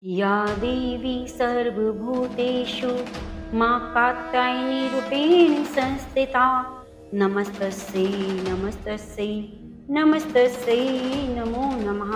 या देवी सर्वभूतेषु मां कात्यायनी रूपेण संस्थिता नमस्तस्यै नमस्तस्यै नमस्तस्यै नमो नमः।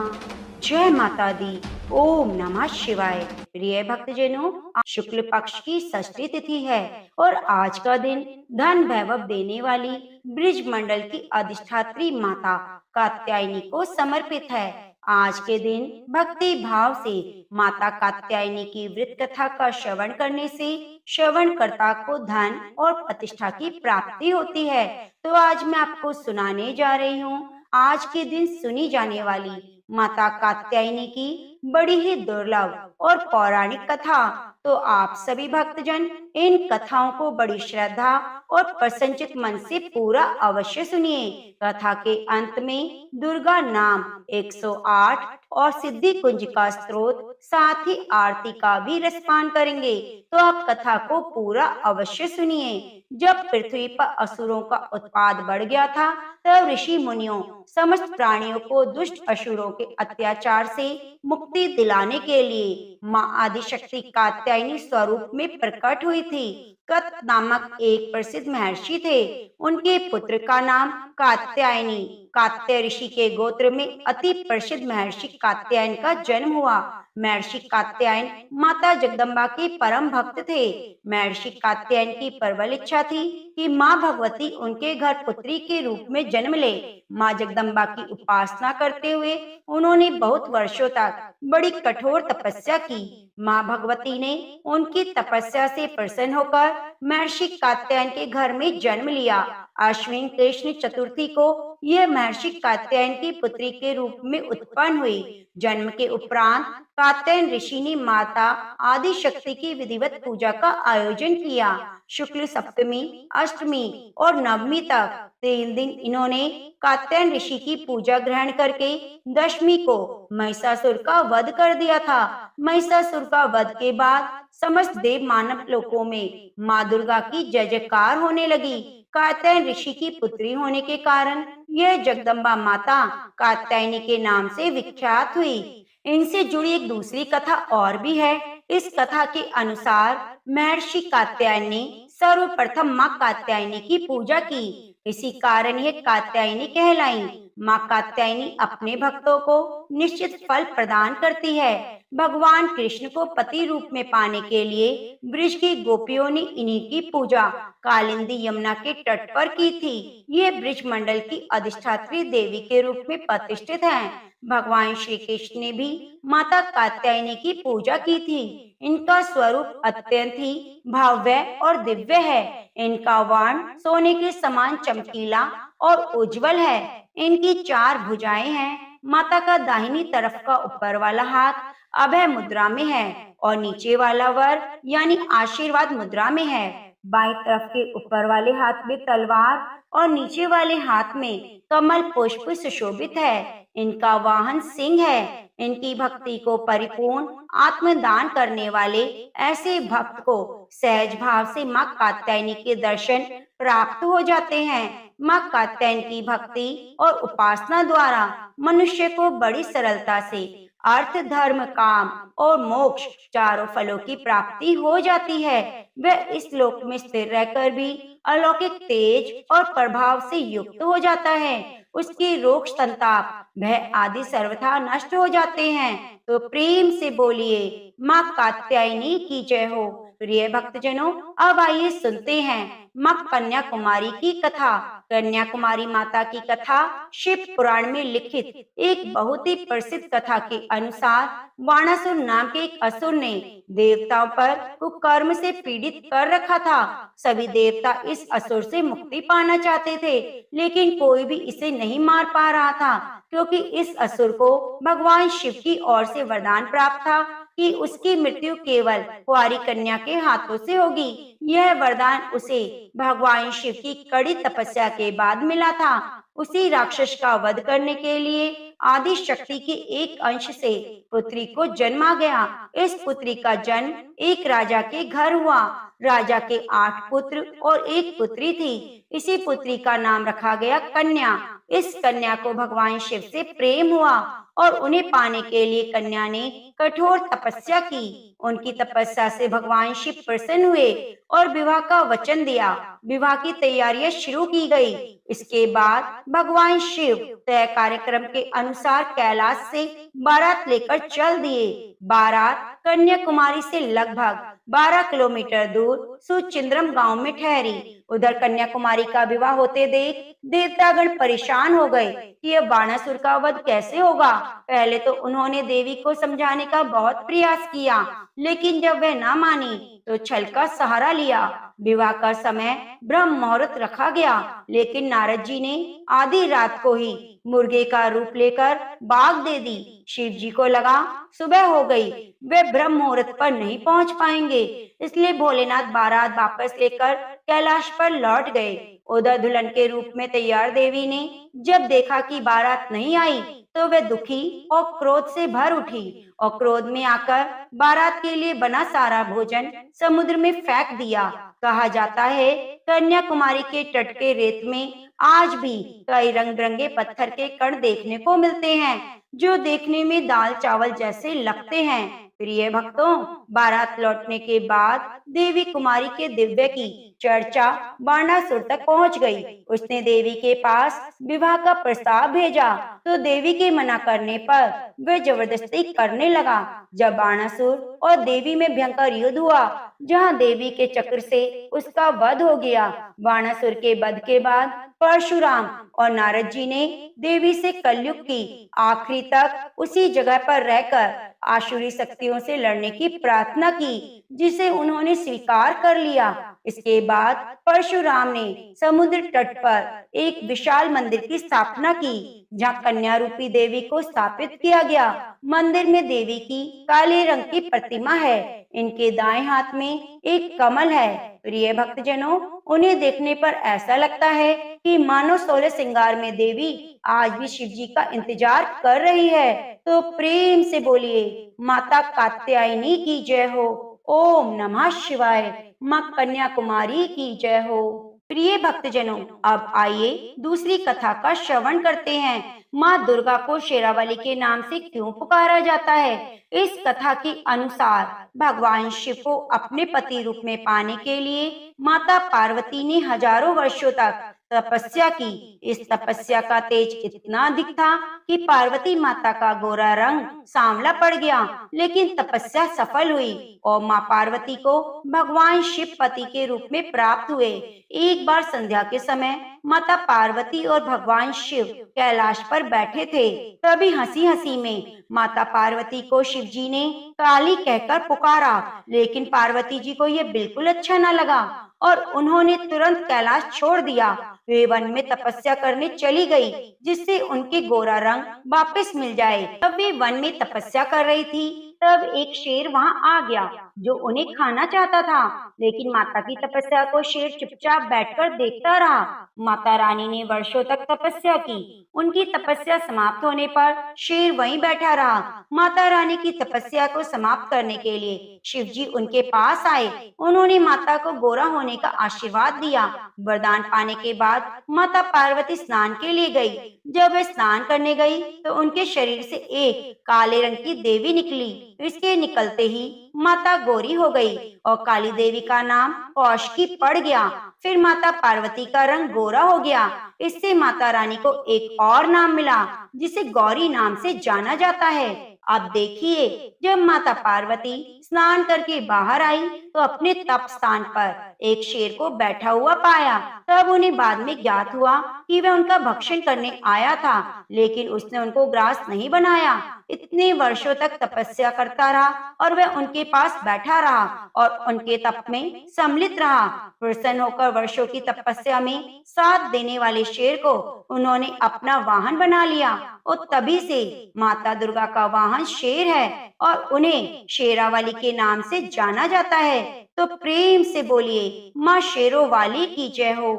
जय माता दी। ओम नमः शिवाय। प्रिय भक्तजनों, आज शुक्ल पक्ष की षष्ठी तिथि है और आज का दिन धन वैभव देने वाली ब्रिज मंडल की अधिष्ठात्री माता कात्यायनी को समर्पित है। आज के दिन भक्ति भाव से माता कात्यायनी की व्रत कथा का श्रवण करने से श्रवणकर्ता को धन और प्रतिष्ठा की प्राप्ति होती है। तो आज मैं आपको सुनाने जा रही हूँ आज के दिन सुनी जाने वाली माता कात्यायनी की बड़ी ही दुर्लभ और पौराणिक कथा। तो आप सभी भक्तजन इन कथाओं को बड़ी श्रद्धा और प्रसन्नचित मन से पूरा अवश्य सुनिए। कथा के अंत में दुर्गा नाम 108 और सिद्धि कुंज का स्त्रोत साथ ही आरती का भी रसपान करेंगे। तो आप कथा को पूरा अवश्य सुनिए। जब पृथ्वी पर असुरों का उत्पात बढ़ गया था, तब ऋषि मुनियों समस्त प्राणियों को दुष्ट असुरों के अत्याचार से मुक्ति दिलाने के लिए माँ आदिशक्ति कात्यायनी स्वरूप में प्रकट हुई थी। कत नामक एक प्रसिद्ध महर्षि थे। उनके पुत्र का नाम कात्यायनी। कात्य ऋषि के गोत्र में अति प्रसिद्ध महर्षि कात्यायन का जन्म हुआ। महर्षि कात्यायन माता जगदम्बा के परम भक्त थे। महर्षि कात्यायन की प्रबल इच्छा थी कि माँ भगवती उनके घर पुत्री के रूप में जन्म ले। माँ जगदम्बा की उपासना करते हुए उन्होंने बहुत वर्षों तक बड़ी कठोर तपस्या की। माँ भगवती ने उनकी तपस्या से प्रसन्न होकर महर्षि कात्यायन के घर में जन्म लिया। अश्विन कृष्ण चतुर्थी को यह महर्षि कात्यायन की पुत्री के रूप में उत्पन्न हुई। जन्म के उपरांत कात्यायन ऋषि ने माता आदि शक्ति की विधिवत पूजा का आयोजन किया। शुक्ल सप्तमी, अष्टमी और नवमी तक 3 दिन इन्होंने कात्यायन ऋषि की पूजा ग्रहण करके दशमी को महिषासुर का वध कर दिया था। महिषासुर का वध के बाद समस्त देव मानव लोकों में माँ दुर्गा की जय जयकार होने लगी। कात्यायन ऋषि की पुत्री होने के कारण यह जगदम्बा माता कात्यायनी के नाम से विख्यात हुई। इनसे जुड़ी एक दूसरी कथा और भी है। इस कथा के अनुसार महर्षि कात्यायन ने सर्वप्रथम माँ कात्यायनी की पूजा की। इसी कारण यह कात्यायनी कहलाई। माँ कात्यायनी अपने भक्तों को निश्चित फल प्रदान करती है। भगवान कृष्ण को पति रूप में पाने के लिए ब्रिज की गोपियों ने इन्हीं की पूजा कालिंदी यमुना के तट पर की थी। ये ब्रिज मंडल की अधिष्ठात्री देवी के रूप में प्रतिष्ठित हैं। भगवान श्री कृष्ण ने भी माता कात्यायनी की पूजा की थी। इनका स्वरूप अत्यंत ही भव्य और दिव्य है। इनका वर्ण सोने के समान चमकीला और उज्जवल है। इनकी 4 भुजाएं हैं। माता का दाहिनी तरफ का ऊपर वाला हाथ अभय मुद्रा में है और नीचे वाला वर यानी आशीर्वाद मुद्रा में है। बाईं तरफ के ऊपर वाले हाथ में तलवार और नीचे वाले हाथ में कमल पुष्प सुशोभित है। इनका वाहन सिंह है। इनकी भक्ति को परिपूर्ण आत्मदान करने वाले ऐसे भक्त को सहज भाव से माँ कात्यायनी के दर्शन प्राप्त हो जाते हैं। माँ कात्यायन की भक्ति और उपासना द्वारा मनुष्य को बड़ी सरलता से अर्थ, धर्म, काम और मोक्ष चारों फलों की प्राप्ति हो जाती है। वह इस लोक में स्थिर रहकर भी अलौकिक तेज और प्रभाव से युक्त हो जाता है। उसके रोग, संताप, भय आदि सर्वथा नष्ट हो जाते हैं। तो प्रेम से बोलिए माँ कात्यायनी की जय हो। प्रिय भक्तजनों, अब आइए सुनते हैं माँ कन्याकुमारी की कथा। कन्याकुमारी माता की कथा शिव पुराण में लिखित एक बहुत ही प्रसिद्ध कथा के अनुसार वाणासुर नाम के एक असुर ने देवताओं पर कुकर्म से पीड़ित कर रखा था। सभी देवता इस असुर से मुक्ति पाना चाहते थे, लेकिन कोई भी इसे नहीं मार पा रहा था, क्योंकि इस असुर को भगवान शिव की ओर से वरदान प्राप्त था कि उसकी मृत्यु केवल कुंवारी कन्या के हाथों से होगी। यह वरदान उसे भगवान शिव की कड़ी तपस्या के बाद मिला था। उसी राक्षस का वध करने के लिए आदि शक्ति के एक अंश से पुत्री को जन्म आ गया। इस पुत्री का जन्म एक राजा के घर हुआ। राजा के 8 पुत्र और एक पुत्री थी। इसी पुत्री का नाम रखा गया कन्या। इस कन्या को भगवान शिव से प्रेम हुआ और उन्हें पाने के लिए कन्या ने कठोर तपस्या की। उनकी तपस्या से भगवान शिव प्रसन्न हुए और विवाह का वचन दिया। विवाह की तैयारियां शुरू की गई। इसके बाद भगवान शिव तय कार्यक्रम के अनुसार कैलाश से बारात लेकर चल दिए। बारात कन्याकुमारी से लगभग 12 किलोमीटर दूर सुचिंद्रम गांव में ठहरी। उधर कन्याकुमारी का विवाह होते देख देवतागण परेशान हो गए कि यह बाणासुर का वध कैसे होगा। पहले तो उन्होंने देवी को समझाने का बहुत प्रयास किया, लेकिन जब वह ना मानी तो छल का सहारा लिया। विवाह का समय ब्रह्म मुहूर्त रखा गया, लेकिन नारद जी ने आधी रात को ही मुर्गे का रूप लेकर बाग दे दी। शिव जी को लगा सुबह हो गई, वे ब्रह्म मुहूर्त पर नहीं पहुंच पाएंगे, इसलिए भोलेनाथ बारात वापस लेकर कैलाश पर लौट गए। उधर दुल्हन के रूप में तैयार देवी ने जब देखा कि बारात नहीं आई तो वह दुखी और क्रोध से भर उठी और क्रोध में आकर बारात के लिए बना सारा भोजन समुद्र में फेंक दिया। कहा जाता है कन्याकुमारी के तट के रेत में आज भी कई रंग बिरंगे पत्थर के कण देखने को मिलते हैं, जो देखने में दाल चावल जैसे लगते हैं। प्रिय भक्तों, बारात लौटने के बाद देवी कुमारी के दिव्य की चर्चा बाणासुर तक पहुंच गई। उसने देवी के पास विवाह का प्रस्ताव भेजा तो देवी के मना करने पर वह जबरदस्ती करने लगा। जब बाणासुर और देवी में भयंकर युद्ध हुआ, जहां देवी के चक्र से उसका वध हो गया। बाणासुर के वध के बाद परशुराम और नारद जी ने देवी से कलयुग की आखिरी तक उसी जगह पर रहकर आसुरी शक्तियों से लड़ने की प्रार्थना की, जिसे उन्होंने स्वीकार कर लिया। इसके बाद परशुराम ने समुद्र तट पर एक विशाल मंदिर की स्थापना की, जहाँ कन्या रूपी देवी को स्थापित किया गया। मंदिर में देवी की काले रंग की प्रतिमा है। इनके दाएं हाथ में एक कमल है। प्रिय भक्तजनों, उन्हें देखने पर ऐसा लगता है कि मानो 16 श्रृंगार में देवी आज भी शिव जी का इंतजार कर रही है। तो प्रेम से बोलिए माता कात्यायनी की जय हो। ओम नमः शिवाय। माँ कन्याकुमारी की जय हो। प्रिय भक्तजनों, अब आइए दूसरी कथा का श्रवण करते हैं। माँ दुर्गा को शेरावाली के नाम से क्यों पुकारा जाता है? इस कथा के अनुसार भगवान शिव को अपने पति रूप में पाने के लिए माता पार्वती ने हजारों वर्षों तक तपस्या की। इस तपस्या का तेज इतना अधिक था कि पार्वती माता का गोरा रंग सांवला पड़ गया, लेकिन तपस्या सफल हुई और माँ पार्वती को भगवान शिव पति के रूप में प्राप्त हुए। एक बार संध्या के समय माता पार्वती और भगवान शिव कैलाश पर बैठे थे। तभी हंसी हंसी में माता पार्वती को शिव जी ने काली कहकर पुकारा, लेकिन पार्वती जी को यह बिल्कुल अच्छा न लगा और उन्होंने तुरंत कैलाश छोड़ दिया। वे वन में तपस्या करने चली गई, जिससे उनके गोरा रंग वापस मिल जाए। तब वे वन में तपस्या कर रही थी, तब एक शेर वहां आ गया जो उन्हें खाना चाहता था, लेकिन माता की तपस्या को शेर चुपचाप बैठकर देखता रहा। माता रानी ने वर्षों तक तपस्या की। उनकी तपस्या समाप्त होने पर शेर वहीं बैठा रहा। माता रानी की तपस्या को समाप्त करने के लिए शिव जी उनके पास आए। उन्होंने माता को गोरा होने का आशीर्वाद दिया। वरदान पाने के बाद माता पार्वती स्नान के लिए गई। जब वे स्नान करने गई तो उनके शरीर से एक काले रंग की देवी निकली। इसके निकलते ही माता गोरी हो गई और काली देवी का नाम कौशिकी पड़ गया। फिर माता पार्वती का रंग गोरा हो गया। इससे माता रानी को एक और नाम मिला, जिसे गौरी नाम से जाना जाता है। अब देखिए, जब माता पार्वती स्नान करके बाहर आई तो अपने तप स्थान पर एक शेर को बैठा हुआ पाया। तब उन्हें बाद में ज्ञात हुआ कि वह उनका भक्षण करने आया था, लेकिन उसने उनको ग्रास नहीं बनाया। इतने वर्षों तक तपस्या करता रहा और वह उनके पास बैठा रहा और उनके तप में सम्मिलित रहा। प्रसन्न होकर वर्षों की तपस्या में साथ देने वाले शेर को उन्होंने अपना वाहन बना लिया और तभी से माता दुर्गा का वाहन शेर है और उन्हें शेरावाली के नाम से जाना जाता है। तो प्रेम से बोलिए माँ शेरों वाली की जय हो।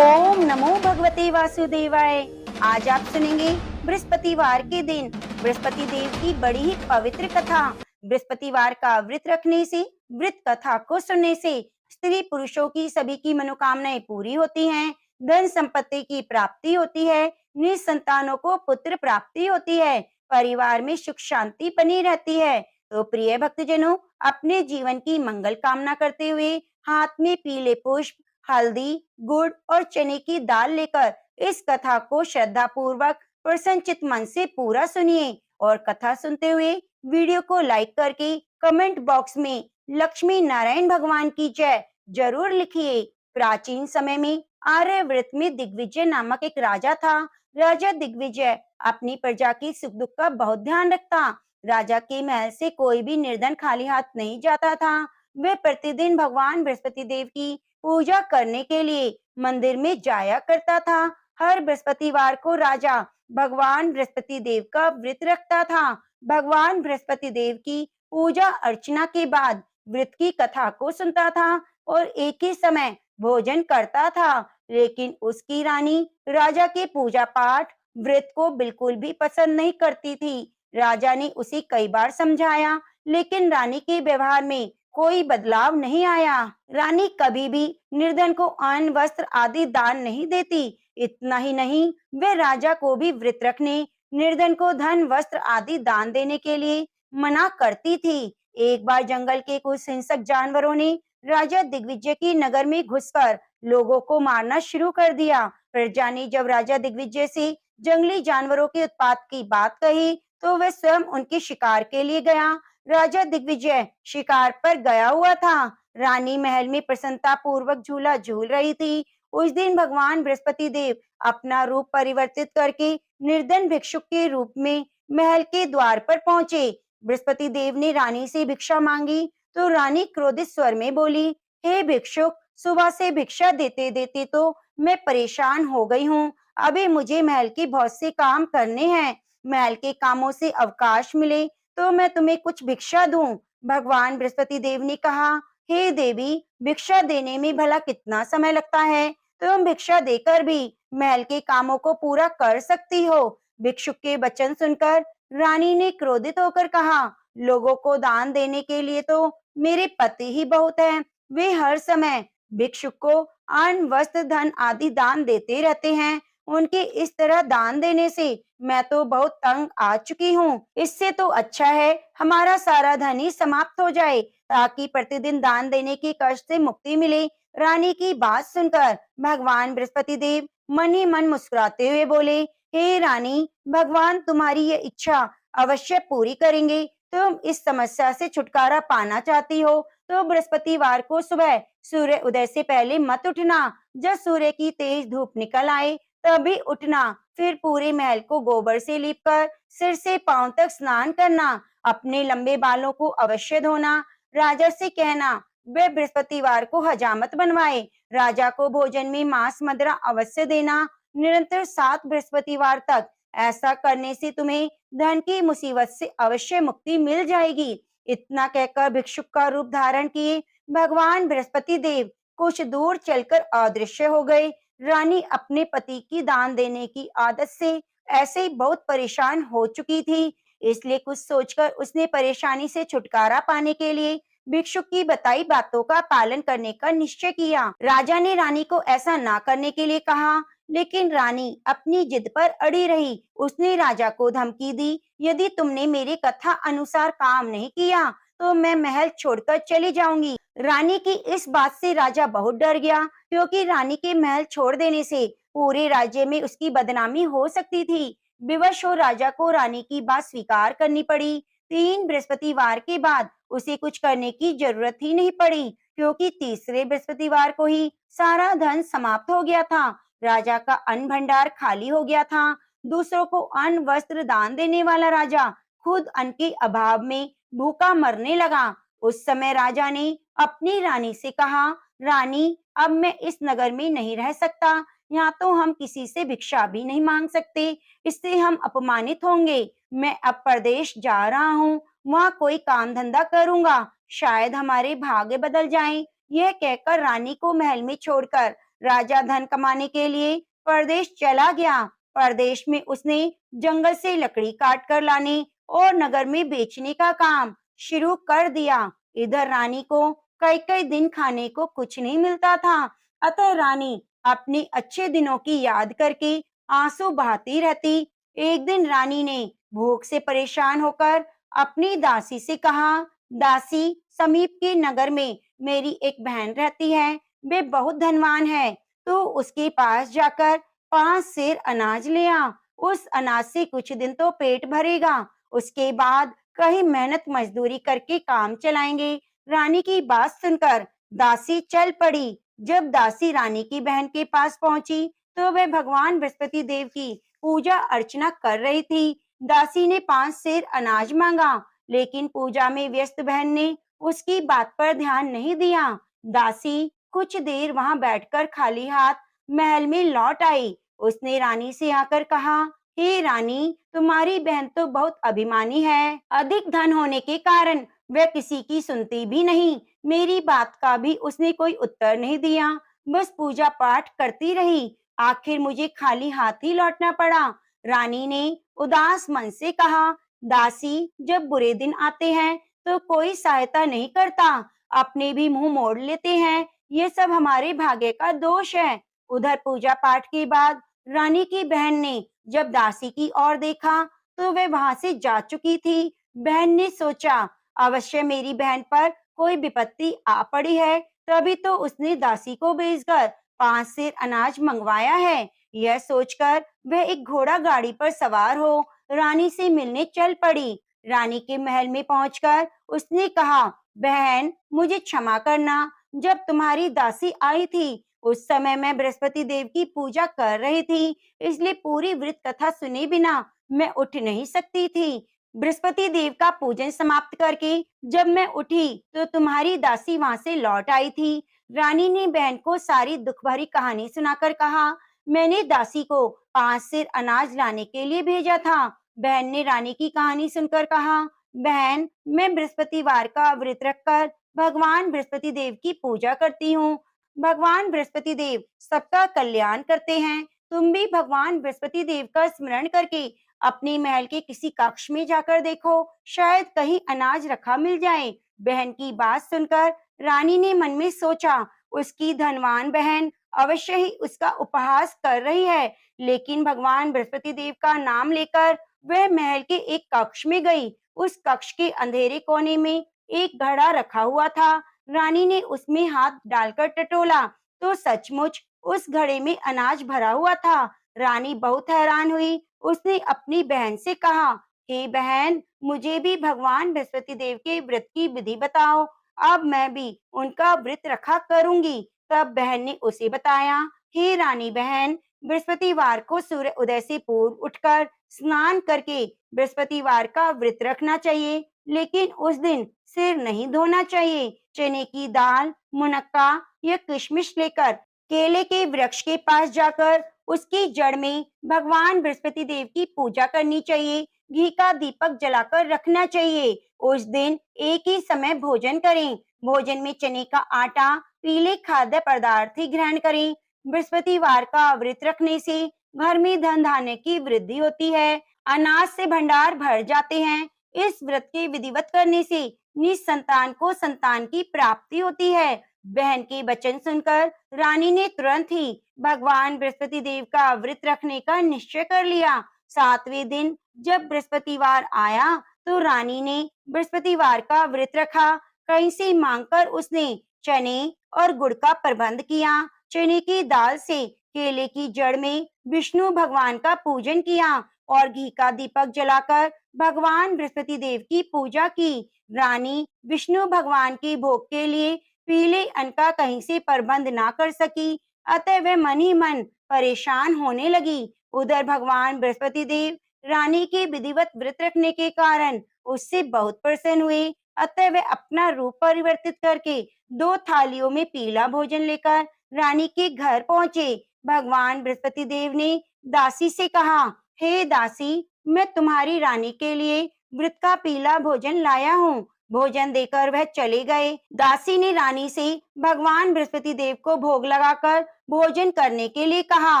ओम नमो भगवते वासुदेवाय। आज आप सुनेंगे बृहस्पतिवार के दिन बृहस्पति देव की बड़ी ही पवित्र कथा। बृहस्पतिवार का व्रत रखने से, व्रत कथा को सुनने से स्त्री पुरुषों की सभी की मनोकामनाएं पूरी होती हैं। धन संपत्ति की प्राप्ति होती है, निसंतानों को पुत्र प्राप्ति होती है, परिवार में सुख शांति बनी रहती है। तो प्रिय भक्तजनों, अपने जीवन की मंगल कामना करते हुए हाथ में पीले पुष्प, हल्दी, गुड़ और चने की दाल लेकर इस कथा को श्रद्धा पूर्वक प्रसन्नचित मन से पूरा सुनिए और कथा सुनते हुए वीडियो को लाइक करके कमेंट बॉक्स में लक्ष्मी नारायण भगवान की जय जरूर लिखिए। प्राचीन समय में आर्यव्रत में दिग्विजय नामक एक राजा था। राजा दिग्विजय अपनी प्रजा की सुख दुख का बहुत ध्यान रखता। राजा के महल से कोई भी निर्धन खाली हाथ नहीं जाता था। वे प्रतिदिन भगवान बृहस्पति देव की पूजा करने के लिए मंदिर में जाया करता था। हर बृहस्पतिवार को राजा भगवान बृहस्पति देव का व्रत रखता था। भगवान बृहस्पति देव की पूजा अर्चना के बाद व्रत की कथा को सुनता था और एक ही समय भोजन करता था। लेकिन उसकी रानी राजा के पूजा पाठ व्रत को बिल्कुल भी पसंद नहीं करती थी। राजा ने उसे कई बार समझाया, लेकिन रानी के व्यवहार में कोई बदलाव नहीं आया। रानी कभी भी निर्धन को अन्न वस्त्र आदि दान नहीं देती। इतना ही नहीं, वे राजा को भी व्रत रखने, निर्धन को धन वस्त्र आदि दान देने के लिए मना करती थी। एक बार जंगल के कुछ हिंसक जानवरों ने राजा दिग्विजय की नगर में घुसकर लोगों को मारना शुरू कर दिया। प्रजा ने जब राजा दिग्विजय से जंगली जानवरों के उत्पात की बात कही, तो वह स्वयं उनके शिकार के लिए गया। राजा दिग्विजय शिकार पर गया हुआ था। रानी महल में प्रसन्नता पूर्वक झूला झूल रही थी। उस दिन भगवान बृहस्पति देव अपना रूप परिवर्तित करके निर्धन भिक्षुक के रूप में महल के द्वार पर पहुंचे। बृहस्पति देव ने रानी से भिक्षा मांगी, तो रानी क्रोधित स्वर में बोली, हे भिक्षुक, सुबह से भिक्षा देते देते तो मैं परेशान हो गई हूँ। अभी मुझे महल के बहुत से काम करने हैं। महल के कामों से अवकाश मिले तो मैं तुम्हें कुछ भिक्षा दूं। भगवान बृहस्पति देव ने कहा, हे देवी, भिक्षा देने में भला कितना समय लगता है? तुम भिक्षा देकर भी महल के कामों को पूरा कर सकती हो। भिक्षुक के वचन सुनकर रानी ने क्रोधित होकर कहा, लोगों को दान देने के लिए तो मेरे पति ही बहुत हैं। वे हर समय भिक्षुक को अन्न वस्त्र धन आदि दान देते रहते हैं। उनके इस तरह दान देने से मैं तो बहुत तंग आ चुकी हूँ। इससे तो अच्छा है हमारा सारा धन ही समाप्त हो जाए, ताकि प्रतिदिन दान देने के कष्ट से मुक्ति मिले। रानी की बात सुनकर भगवान बृहस्पति देव मन ही मन मुस्कुराते हुए बोले, हे रानी, भगवान तुम्हारी ये इच्छा अवश्य पूरी करेंगे। तुम इस समस्या से छुटकारा पाना चाहती हो तो बृहस्पतिवार को सुबह सूर्य उदय से पहले मत उठना। जब सूर्य की तेज धूप निकल आए तभी उठना। फिर पूरे महल को गोबर से लीपकर सिर से पांव तक स्नान करना। अपने लंबे बालों को अवश्य धोना। राजा से कहना वे बृहस्पतिवार को हजामत बनवाए। राजा को भोजन में मांस मदिरा अवश्य देना। निरंतर 7 बृहस्पतिवार तक ऐसा करने से तुम्हें धन की मुसीबत से अवश्य मुक्ति मिल जाएगी। इतना कहकर भिक्षुक का रूप धारण किए भगवान बृहस्पति देव कुछ दूर चलकर अदृश्य हो गए। रानी अपने पति की दान देने की आदत से ऐसे ही बहुत परेशान हो चुकी थी। इसलिए कुछ सोचकर उसने परेशानी से छुटकारा पाने के लिए भिक्षुक की बताई बातों का पालन करने का निश्चय किया। राजा ने रानी को ऐसा ना करने के लिए कहा, लेकिन रानी अपनी जिद पर अड़ी रही। उसने राजा को धमकी दी, यदि तुमने मेरी कथा अनुसार काम नहीं किया तो मैं महल छोड़कर चली जाऊंगी। रानी की इस बात से राजा बहुत डर गया, क्योंकि रानी के महल छोड़ देने से पूरे राज्य में उसकी बदनामी हो सकती थी। विवश हो राजा को रानी की बात स्वीकार करनी पड़ी। 3 बृहस्पतिवार के बाद उसे कुछ करने की जरूरत ही नहीं पड़ी, क्योंकि तीसरे बृहस्पतिवार को ही सारा धन समाप्त हो गया था। राजा का अन्न भंडार खाली हो गया था। दूसरों को अन्न वस्त्र दान देने वाला राजा खुद अन्न के अभाव में भूखा मरने लगा। उस समय राजा ने अपनी रानी से कहा, रानी, अब मैं इस नगर में नहीं रह सकता। यहाँ तो हम किसी से भिक्षा भी नहीं मांग सकते, इससे हम अपमानित होंगे। मैं अब परदेश जा रहा हूँ, वहाँ कोई काम धंधा करूंगा, शायद हमारे भाग्य बदल जाएं। यह कहकर रानी को महल में छोड़कर राजा धन कमाने के लिए परदेश चला गया। परदेश में उसने जंगल से लकड़ी काट कर लाने और नगर में बेचने का काम शुरू कर दिया। इधर रानी को कई कई दिन खाने को कुछ नहीं मिलता था। अतः रानी अपने अच्छे दिनों की याद करके आंसू बहाती रहती। एक दिन रानी ने भूख से परेशान होकर अपनी दासी से कहा, दासी, समीप के नगर में मेरी एक बहन रहती है। वे बहुत धनवान है, तो उसके पास जाकर 5 सेर अनाज ले आ। उस अनाज से कुछ दिन तो पेट भरेगा, उसके बाद कहीं मेहनत मजदूरी करके काम चलाएंगे। रानी की बात सुनकर दासी चल पड़ी। जब दासी रानी की बहन के पास पहुंची तो वह भगवान बृहस्पति देव की पूजा अर्चना कर रही थी। दासी ने 5 सेर अनाज मांगा, लेकिन पूजा में व्यस्त बहन ने उसकी बात पर ध्यान नहीं दिया। दासी कुछ देर वहां बैठकर खाली हाथ महल में लौट आई। उसने रानी से आकर कहा, हे रानी, तुम्हारी बहन तो बहुत अभिमानी है। अधिक धन होने के कारण वह किसी की सुनती भी नहीं। मेरी बात का भी उसने कोई उत्तर नहीं दिया, बस पूजा पाठ करती रही। आखिर मुझे खाली हाथ ही लौटना पड़ा। रानी ने उदास मन से कहा, दासी, जब बुरे दिन आते हैं तो कोई सहायता नहीं करता, अपने भी मुंह मोड़ लेते हैं। ये सब हमारे भाग्य का दोष है। उधर पूजा पाठ के बाद रानी की बहन ने जब दासी की ओर देखा तो वह वहां से जा चुकी थी। बहन ने सोचा, अवश्य मेरी बहन पर कोई विपत्ति आ पड़ी है, तभी तो उसने दासी को भेजकर 5 सेर अनाज मंगवाया है। यह सोचकर वह एक घोड़ा गाड़ी पर सवार हो रानी से मिलने चल पड़ी। रानी के महल में पहुंचकर उसने कहा, बहन, मुझे क्षमा करना। जब तुम्हारी दासी आई थी उस समय मैं बृहस्पति देव की पूजा कर रही थी, इसलिए पूरी वृत कथा सुने बिना मैं उठ नहीं सकती थी। बृहस्पति देव का पूजन समाप्त करके जब मैं उठी तो तुम्हारी दासी वहां से लौट आई थी। रानी ने बहन को सारी दुख भरी कहानी सुनाकर कहा, मैंने दासी को 5 सेर अनाज लाने के लिए भेजा था। बहन ने रानी की कहानी सुनकर कहा, बहन, मैं बृहस्पतिवार का व्रत रखकर भगवान बृहस्पति देव की पूजा करती हूँ। भगवान बृहस्पति देव सबका कल्याण करते हैं। तुम भी भगवान बृहस्पति देव का स्मरण करके अपने महल के किसी कक्ष में जाकर देखो, शायद कहीं अनाज रखा मिल जाए। बहन की बात सुनकर रानी ने मन में सोचा, उसकी धनवान बहन अवश्य ही उसका उपहास कर रही है। लेकिन भगवान बृहस्पति देव का नाम लेकर वह महल के एक कक्ष में गई। उस कक्ष के अंधेरे कोने में एक घड़ा रखा हुआ था। रानी ने उसमें हाथ डालकर टटोला तो सचमुच उस घड़े में अनाज भरा हुआ था। रानी बहुत हैरान हुई। उसने अपनी बहन से कहा, हे बहन, मुझे भी भगवान बृहस्पति देव के व्रत की विधि बताओ, अब मैं भी उनका व्रत रखा करूंगी। तब बहन ने उसे बताया, हे रानी बहन, बृहस्पतिवार को सूर्य उदय से पूर्व उठकर स्नान करके बृहस्पतिवार का व्रत रखना चाहिए, लेकिन उस दिन सिर नहीं धोना चाहिए। चने की दाल, मुनक्का या किशमिश लेकर केले के वृक्ष के पास जाकर उसकी जड़ में भगवान बृहस्पति देव की पूजा करनी चाहिए। घी का दीपक जलाकर रखना चाहिए। उस दिन एक ही समय भोजन करें। भोजन में चने का आटा, पीले खाद्य पदार्थ ही ग्रहण करें। बृहस्पतिवार का व्रत रखने से घर में धन धान्य की वृद्धि होती है, अनाज से भंडार भर जाते हैं। इस व्रत के विधिवत करने से निसंतान को संतान की प्राप्ति होती है। बहन के वचन सुनकर रानी ने तुरंत ही भगवान बृहस्पति देव का व्रत रखने का निश्चय कर लिया। 7वें दिन जब बृहस्पतिवार आया तो रानी ने बृहस्पतिवार का व्रत रखा। कहीं से मांगकर उसने चने और गुड़ का प्रबंध किया। चने की दाल से केले की जड़ में विष्णु भगवान का पूजन किया और घी का दीपक जलाकर भगवान बृहस्पति देव की पूजा की। रानी विष्णु भगवान के भोग के लिए पीले अन्न का कहीं से प्रबंध ना कर सकी, अतः वह मन ही मन परेशान होने लगी। उधर भगवान बृहस्पति देव रानी के विधिवत व्रत रखने के कारण उससे बहुत प्रसन्न हुए, अतः वह अपना रूप परिवर्तित करके 2 थालियों में पीला भोजन लेकर रानी के घर पहुंचे। भगवान बृहस्पति देव ने दासी से कहा, हे दासी, मैं तुम्हारी रानी के लिए व्रत का पीला भोजन लाया हूँ। भोजन देकर वह चले गए। दासी ने रानी से भगवान बृहस्पति देव को भोग लगाकर भोजन करने के लिए कहा।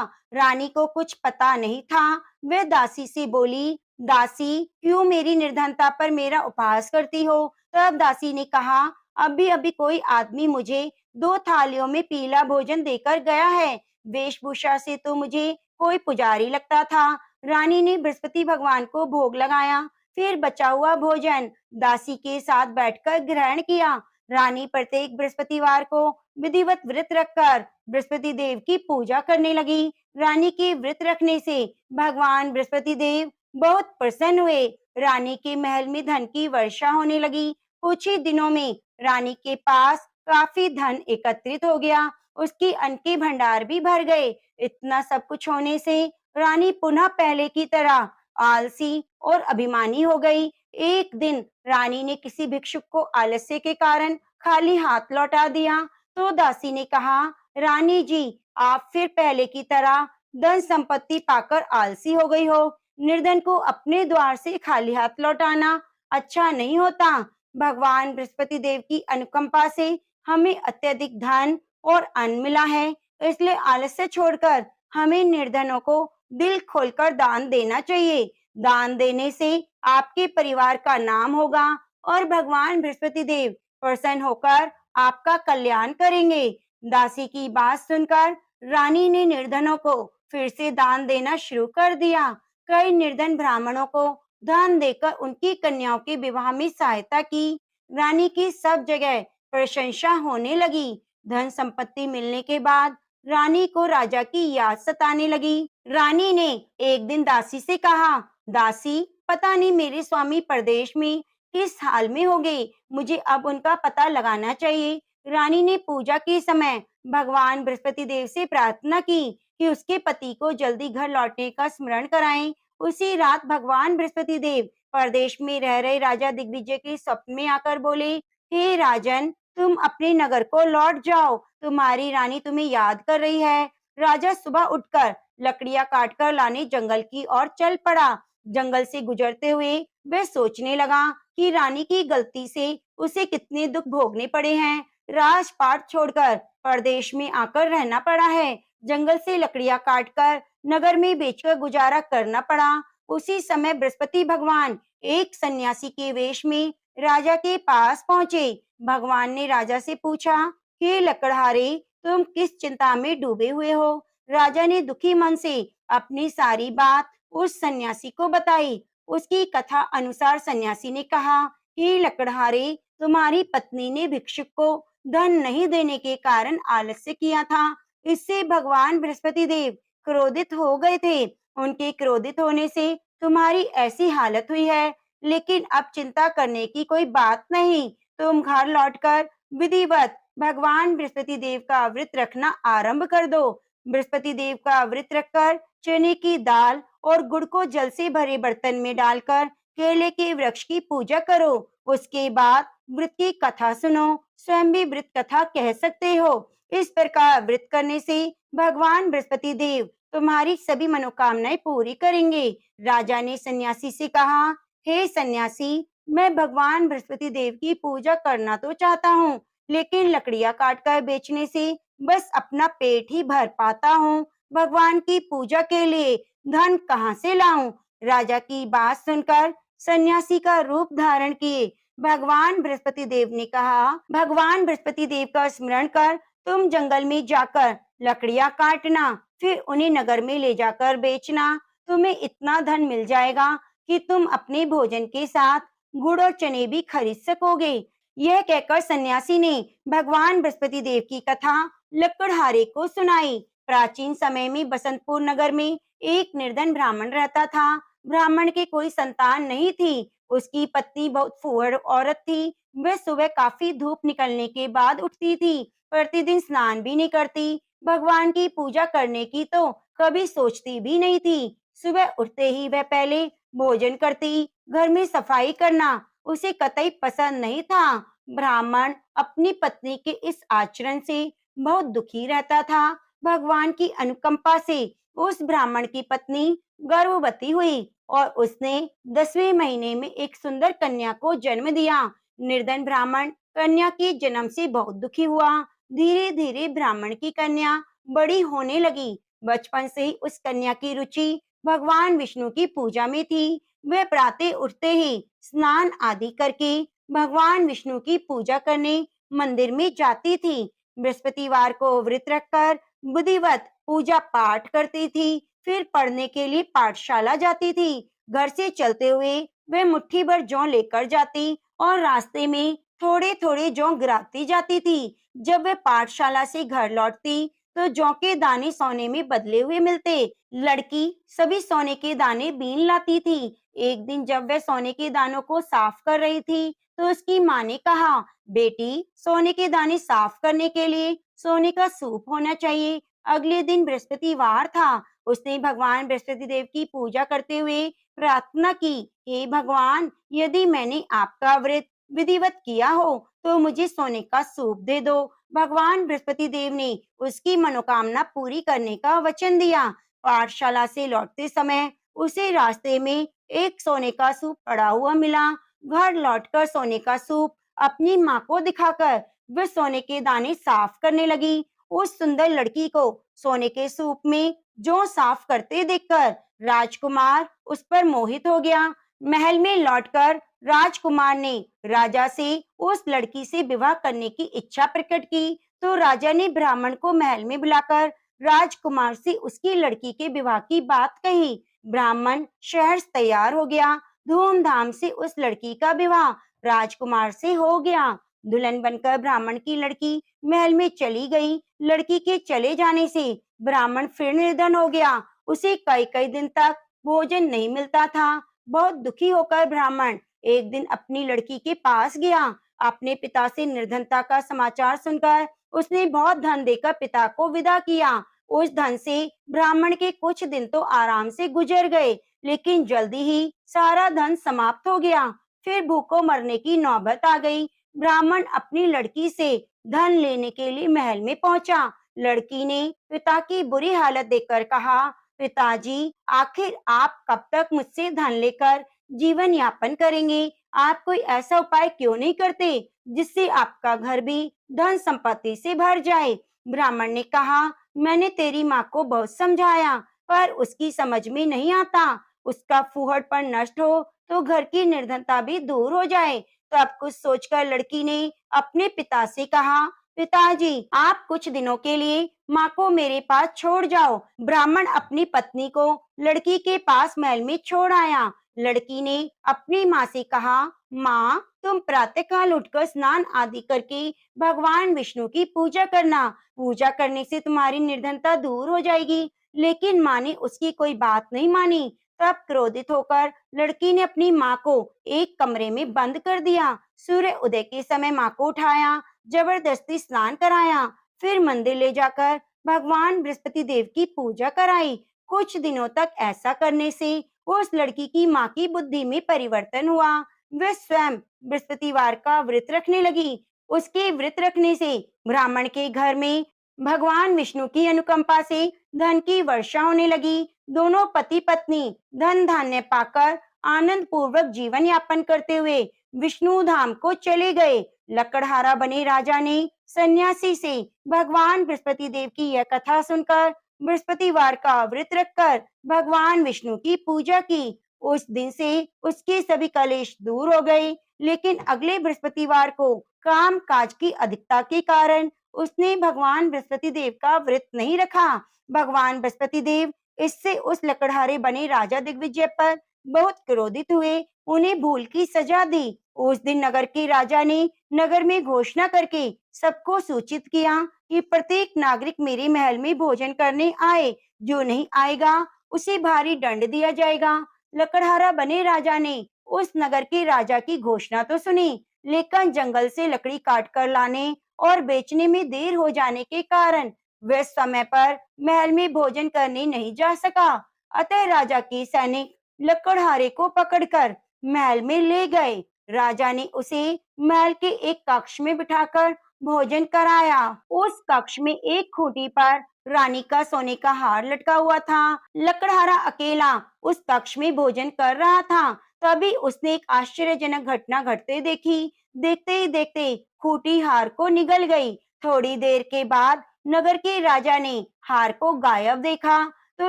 रानी को कुछ पता नहीं था। वह दासी से बोली, दासी, क्यों मेरी निर्धनता पर मेरा उपहास करती हो? तब दासी ने कहा, अभी अभी कोई आदमी मुझे 2 थालियों में पीला भोजन देकर गया है। वेशभूषा से तो मुझे कोई पुजारी लगता था। रानी ने बृहस्पति भगवान को भोग लगाया, फिर बचा हुआ भोजन दासी के साथ बैठकर ग्रहण किया। रानी प्रत्येक बृहस्पतिवार को विधिवत व्रत रखकर बृहस्पति देव की पूजा करने लगी। रानी के व्रत रखने से भगवान बृहस्पति देव बहुत प्रसन्न हुए। रानी के महल में धन की वर्षा होने लगी। कुछ ही दिनों में रानी के पास काफी धन एकत्रित हो गया। उसकी अन्न के भंडार भी भर गए। इतना सब कुछ होने से रानी पुनः पहले की तरह आलसी और अभिमानी हो गई। एक दिन रानी ने किसी भिक्षुक को आलस्य के कारण खाली हाथ लौटा दिया, तो दासी ने कहा, रानी जी, आप फिर पहले की तरह धन संपत्ति पाकर आलसी हो गई हो। निर्धन को अपने द्वार से खाली हाथ लौटाना अच्छा नहीं होता। भगवान बृहस्पति देव की अनुकंपा से हमें अत्यधिक धन और अन्न मिला है, इसलिए आलस्य छोड़कर हमें निर्धनों को दिल खोलकर दान देना चाहिए। दान देने से आपके परिवार का नाम होगा और भगवान बृहस्पति देव प्रसन्न होकर आपका कल्याण करेंगे। दासी की बात सुनकर रानी ने निर्धनों को फिर से दान देना शुरू कर दिया। कई निर्धन ब्राह्मणों को धन देकर उनकी कन्याओं के विवाह में सहायता की। रानी की सब जगह प्रशंसा होने लगी। धन संपत्ति मिलने के बाद रानी को राजा की याद सताने लगी। रानी ने एक दिन दासी से कहा, दासी, पता नहीं मेरे स्वामी परदेश में किस हाल में हो गए, मुझे अब उनका पता लगाना चाहिए। रानी ने पूजा के समय भगवान बृहस्पति देव से प्रार्थना की कि उसके पति को जल्दी घर लौटने का स्मरण कराएं। उसी रात भगवान बृहस्पति देव परदेश में रह रहे राजा दिग्विजय के स्वप्न में आकर बोले, हे राजन, तुम अपने नगर को लौट जाओ, तुम्हारी रानी तुम्हें याद कर रही है। राजा सुबह उठकर लकड़ियां काटकर लाने जंगल की ओर चल पड़ा। जंगल से गुजरते हुए वह सोचने लगा कि रानी की गलती से उसे कितने दुख भोगने पड़े हैं। राजपाट छोड़कर परदेश में आकर रहना पड़ा है। जंगल से लकड़ियां काटकर नगर में बेचकर गुजारा करना पड़ा। उसी समय बृहस्पति भगवान एक सन्यासी के वेश में राजा के पास पहुंचे। भगवान ने राजा से पूछा, हे लकड़हारे, तुम किस चिंता में डूबे हुए हो? राजा ने दुखी मन से अपनी सारी बात उस सन्यासी को बताई। उसकी कथा अनुसार सन्यासी ने कहा, हे लकड़हारे, तुम्हारी पत्नी ने भिक्षुक को धन नहीं देने के कारण आलस्य किया था। इससे भगवान बृहस्पति देव क्रोधित हो गए थे। उनके क्रोधित होने से तुम्हारी ऐसी हालत हुई है। लेकिन अब चिंता करने की कोई बात नहीं। तुम घर लौटकर विधिवत भगवान बृहस्पति देव का व्रत रखना आरंभ कर दो। बृहस्पति देव का व्रत रखकर चने की दाल और गुड़ को जल से भरे बर्तन में डालकर केले के वृक्ष की पूजा करो। उसके बाद व्रत की कथा सुनो। स्वयं भी व्रत कथा कह सकते हो। इस प्रकार व्रत करने से भगवान बृहस्पति देव तुम्हारी सभी मनोकामनाएं पूरी करेंगे। राजा ने सन्यासी से कहा, हे सन्यासी, मैं भगवान बृहस्पति देव की पूजा करना तो चाहता हूँ, लेकिन लकड़ियां काटकर बेचने से बस अपना पेट ही भर पाता हूँ। भगवान की पूजा के लिए धन कहाँ से लाऊं? राजा की बात सुनकर सन्यासी का रूप धारण किए भगवान बृहस्पति देव ने कहा, भगवान बृहस्पति देव का स्मरण कर तुम जंगल में जाकर लकड़ियां काटना, फिर उन्हें नगर में ले जाकर बेचना। तुम्हें इतना धन मिल जाएगा कि तुम अपने भोजन के साथ गुड़ और चने भी खरीद सकोगे। यह कहकर सन्यासी ने भगवान बृहस्पति देव की कथा लकड़हारे को सुनाई। प्राचीन समय में बसंतपुर नगर में एक निर्धन ब्राह्मण रहता था। ब्राह्मण के कोई संतान नहीं थी। उसकी पत्नी बहुत फूहड़ औरत थी। वह सुबह काफी धूप निकलने के बाद उठती थी। प्रतिदिन स्नान भी नहीं करती। भगवान की पूजा करने की तो कभी सोचती भी नहीं थी। सुबह उठते ही वह पहले भोजन करती। घर में सफाई करना उसे कतई पसंद नहीं था। ब्राह्मण अपनी पत्नी के इस आचरण से बहुत दुखी रहता था। भगवान की अनुकंपा से उस ब्राह्मण की पत्नी गर्भवती हुई और उसने 10वें महीने में एक सुंदर कन्या को जन्म दिया। निर्धन ब्राह्मण कन्या के जन्म से बहुत दुखी हुआ। धीरे धीरे ब्राह्मण की कन्या बड़ी होने लगी। बचपन से ही उस कन्या की रुचि भगवान विष्णु की पूजा में थी। वह प्रातः उठते ही स्नान आदि करके भगवान विष्णु की पूजा करने मंदिर में जाती थी। बृहस्पतिवार को व्रत रखकर विधिवत पूजा पाठ करती थी, फिर पढ़ने के लिए पाठशाला जाती थी। घर से चलते हुए वह मुट्ठी भर जौ लेकर जाती और रास्ते में थोड़े-थोड़े जौ गिराती जाती थी। जब वह पाठशाला से घर लौटती, तो जौ के दाने सोने में बदले हुए मिलते। लड़की सभी सोने के दाने बीन लाती थी। एक दिन जब वह सोने के दानों को साफ कर रही थी, तो उसकी माँ ने कहा, बेटी, सोने के दाने साफ करने के लिए सोने का सूप होना चाहिए। अगले दिन बृहस्पतिवार था। उसने भगवान बृहस्पति देव की पूजा करते हुए प्रार्थना की, हे भगवान, यदि मैंने आपका व्रत विधिवत किया हो, तो मुझे सोने का सूप दे दो। भगवान बृहस्पति देव ने उसकी मनोकामना पूरी करने का वचन दिया। पाठशाला से लौटते समय उसे रास्ते में एक सोने का सूप पड़ा हुआ मिला। घर लौटकर सोने का सूप अपनी माँ को दिखाकर वह सोने के दाने साफ करने लगी। उस सुंदर लड़की को सोने के सूप में जौ साफ करते देखकर राजकुमार उस पर मोहित हो गया। महल में लौटकर राजकुमार ने राजा से उस लड़की से विवाह करने की इच्छा प्रकट की। तो राजा ने ब्राह्मण को महल में बुलाकर राजकुमार से उसकी लड़की के विवाह की बात कही। ब्राह्मण शहर से तैयार हो गया। धूमधाम से उस लड़की का विवाह राजकुमार से हो गया। दुल्हन बनकर ब्राह्मण की लड़की महल में चली गई। लड़की के चले जाने से ब्राह्मण फिर निर्धन हो गया। उसे कई कई दिन तक भोजन नहीं मिलता था। बहुत दुखी होकर ब्राह्मण एक दिन अपनी लड़की के पास गया। अपने पिता से निर्धनता का समाचार सुनकर उसने बहुत धन देकर पिता को विदा किया। उस धन से ब्राह्मण के कुछ दिन तो आराम से गुजर गए, लेकिन जल्दी ही सारा धन समाप्त हो गया। फिर भूखों मरने की नौबत आ गई। ब्राह्मण अपनी लड़की से धन लेने के लिए महल में पहुंचा। लड़की ने पिता की बुरी हालत देखकर कहा, पिताजी, आखिर आप कब तक मुझसे धन लेकर जीवन यापन करेंगे? आप कोई ऐसा उपाय क्यों नहीं करते जिससे आपका घर भी धन संपत्ति से भर जाए? ब्राह्मण ने कहा, मैंने तेरी माँ को बहुत समझाया, पर उसकी समझ में नहीं आता। उसका फूहड़पन नष्ट हो तो घर की निर्धनता भी दूर हो जाए। तब कुछ सोचकर लड़की ने अपने पिता से कहा, पिताजी, आप कुछ दिनों के लिए माँ को मेरे पास छोड़ जाओ। ब्राह्मण अपनी पत्नी को लड़की के पास महल में छोड़ आया। लड़की ने अपनी माँ से कहा, माँ, तुम प्रातःकाल उठकर स्नान आदि करके भगवान विष्णु की पूजा करना। पूजा करने से तुम्हारी निर्धनता दूर हो जाएगी। लेकिन माँ ने उसकी कोई बात नहीं मानी। तब क्रोधित होकर लड़की ने अपनी माँ को एक कमरे में बंद कर दिया। सूर्य उदय के समय माँ को उठाया, जबरदस्ती स्नान कराया, फिर मंदिर ले जाकर भगवान बृहस्पति देव की पूजा कराई। कुछ दिनों तक ऐसा करने से उस लड़की की माँ की बुद्धि में परिवर्तन हुआ। वह स्वयं बृहस्पतिवार का व्रत रखने लगी। उसके व्रत रखने से ब्राह्मण के घर में भगवान विष्णु की अनुकंपा से धन की वर्षा होने लगी। दोनों पति पत्नी धन धान्य पाकर आनंद पूर्वक जीवन यापन करते हुए विष्णु धाम को चले गए। लकड़हारा बने राजा ने सन्यासी से भगवान बृहस्पति देव की यह कथा सुनकर बृहस्पतिवार का व्रत रखकर भगवान विष्णु की पूजा की। उस दिन से उसके सभी कलेश दूर हो गए। लेकिन अगले बृहस्पतिवार को काम काज की अधिकता के कारण उसने भगवान बृहस्पति देव का व्रत नहीं रखा। भगवान बृहस्पति देव इससे उस लकड़हारे बने राजा दिग्विजय पर बहुत क्रोधित हुए। उन्हें भूल की सजा दी। उस दिन नगर के राजा ने नगर में घोषणा करके सबको सूचित किया कि प्रत्येक नागरिक मेरे महल में भोजन करने आए। जो नहीं आएगा उसे भारी दंड दिया जाएगा। लकड़हारा बने राजा ने उस नगर के राजा की घोषणा तो सुनी, लेकिन जंगल से लकड़ी काट कर लाने और बेचने में देर हो जाने के कारण वह समय पर महल में भोजन करने नहीं जा सका। अतः राजा के सैनिक लकड़हारे को पकड़कर महल में ले गए। राजा ने उसे महल के एक कक्ष में बिठाकर भोजन कराया। उस कक्ष में एक खूंटी पर रानी का सोने का हार लटका हुआ था। लकड़हारा अकेला उस कक्ष में भोजन कर रहा था। तभी उसने एक आश्चर्यजनक घटना घटते देखी। देखते ही देखते खूंटी हार को निगल गई। थोड़ी देर के बाद नगर के राजा ने हार को गायब देखा तो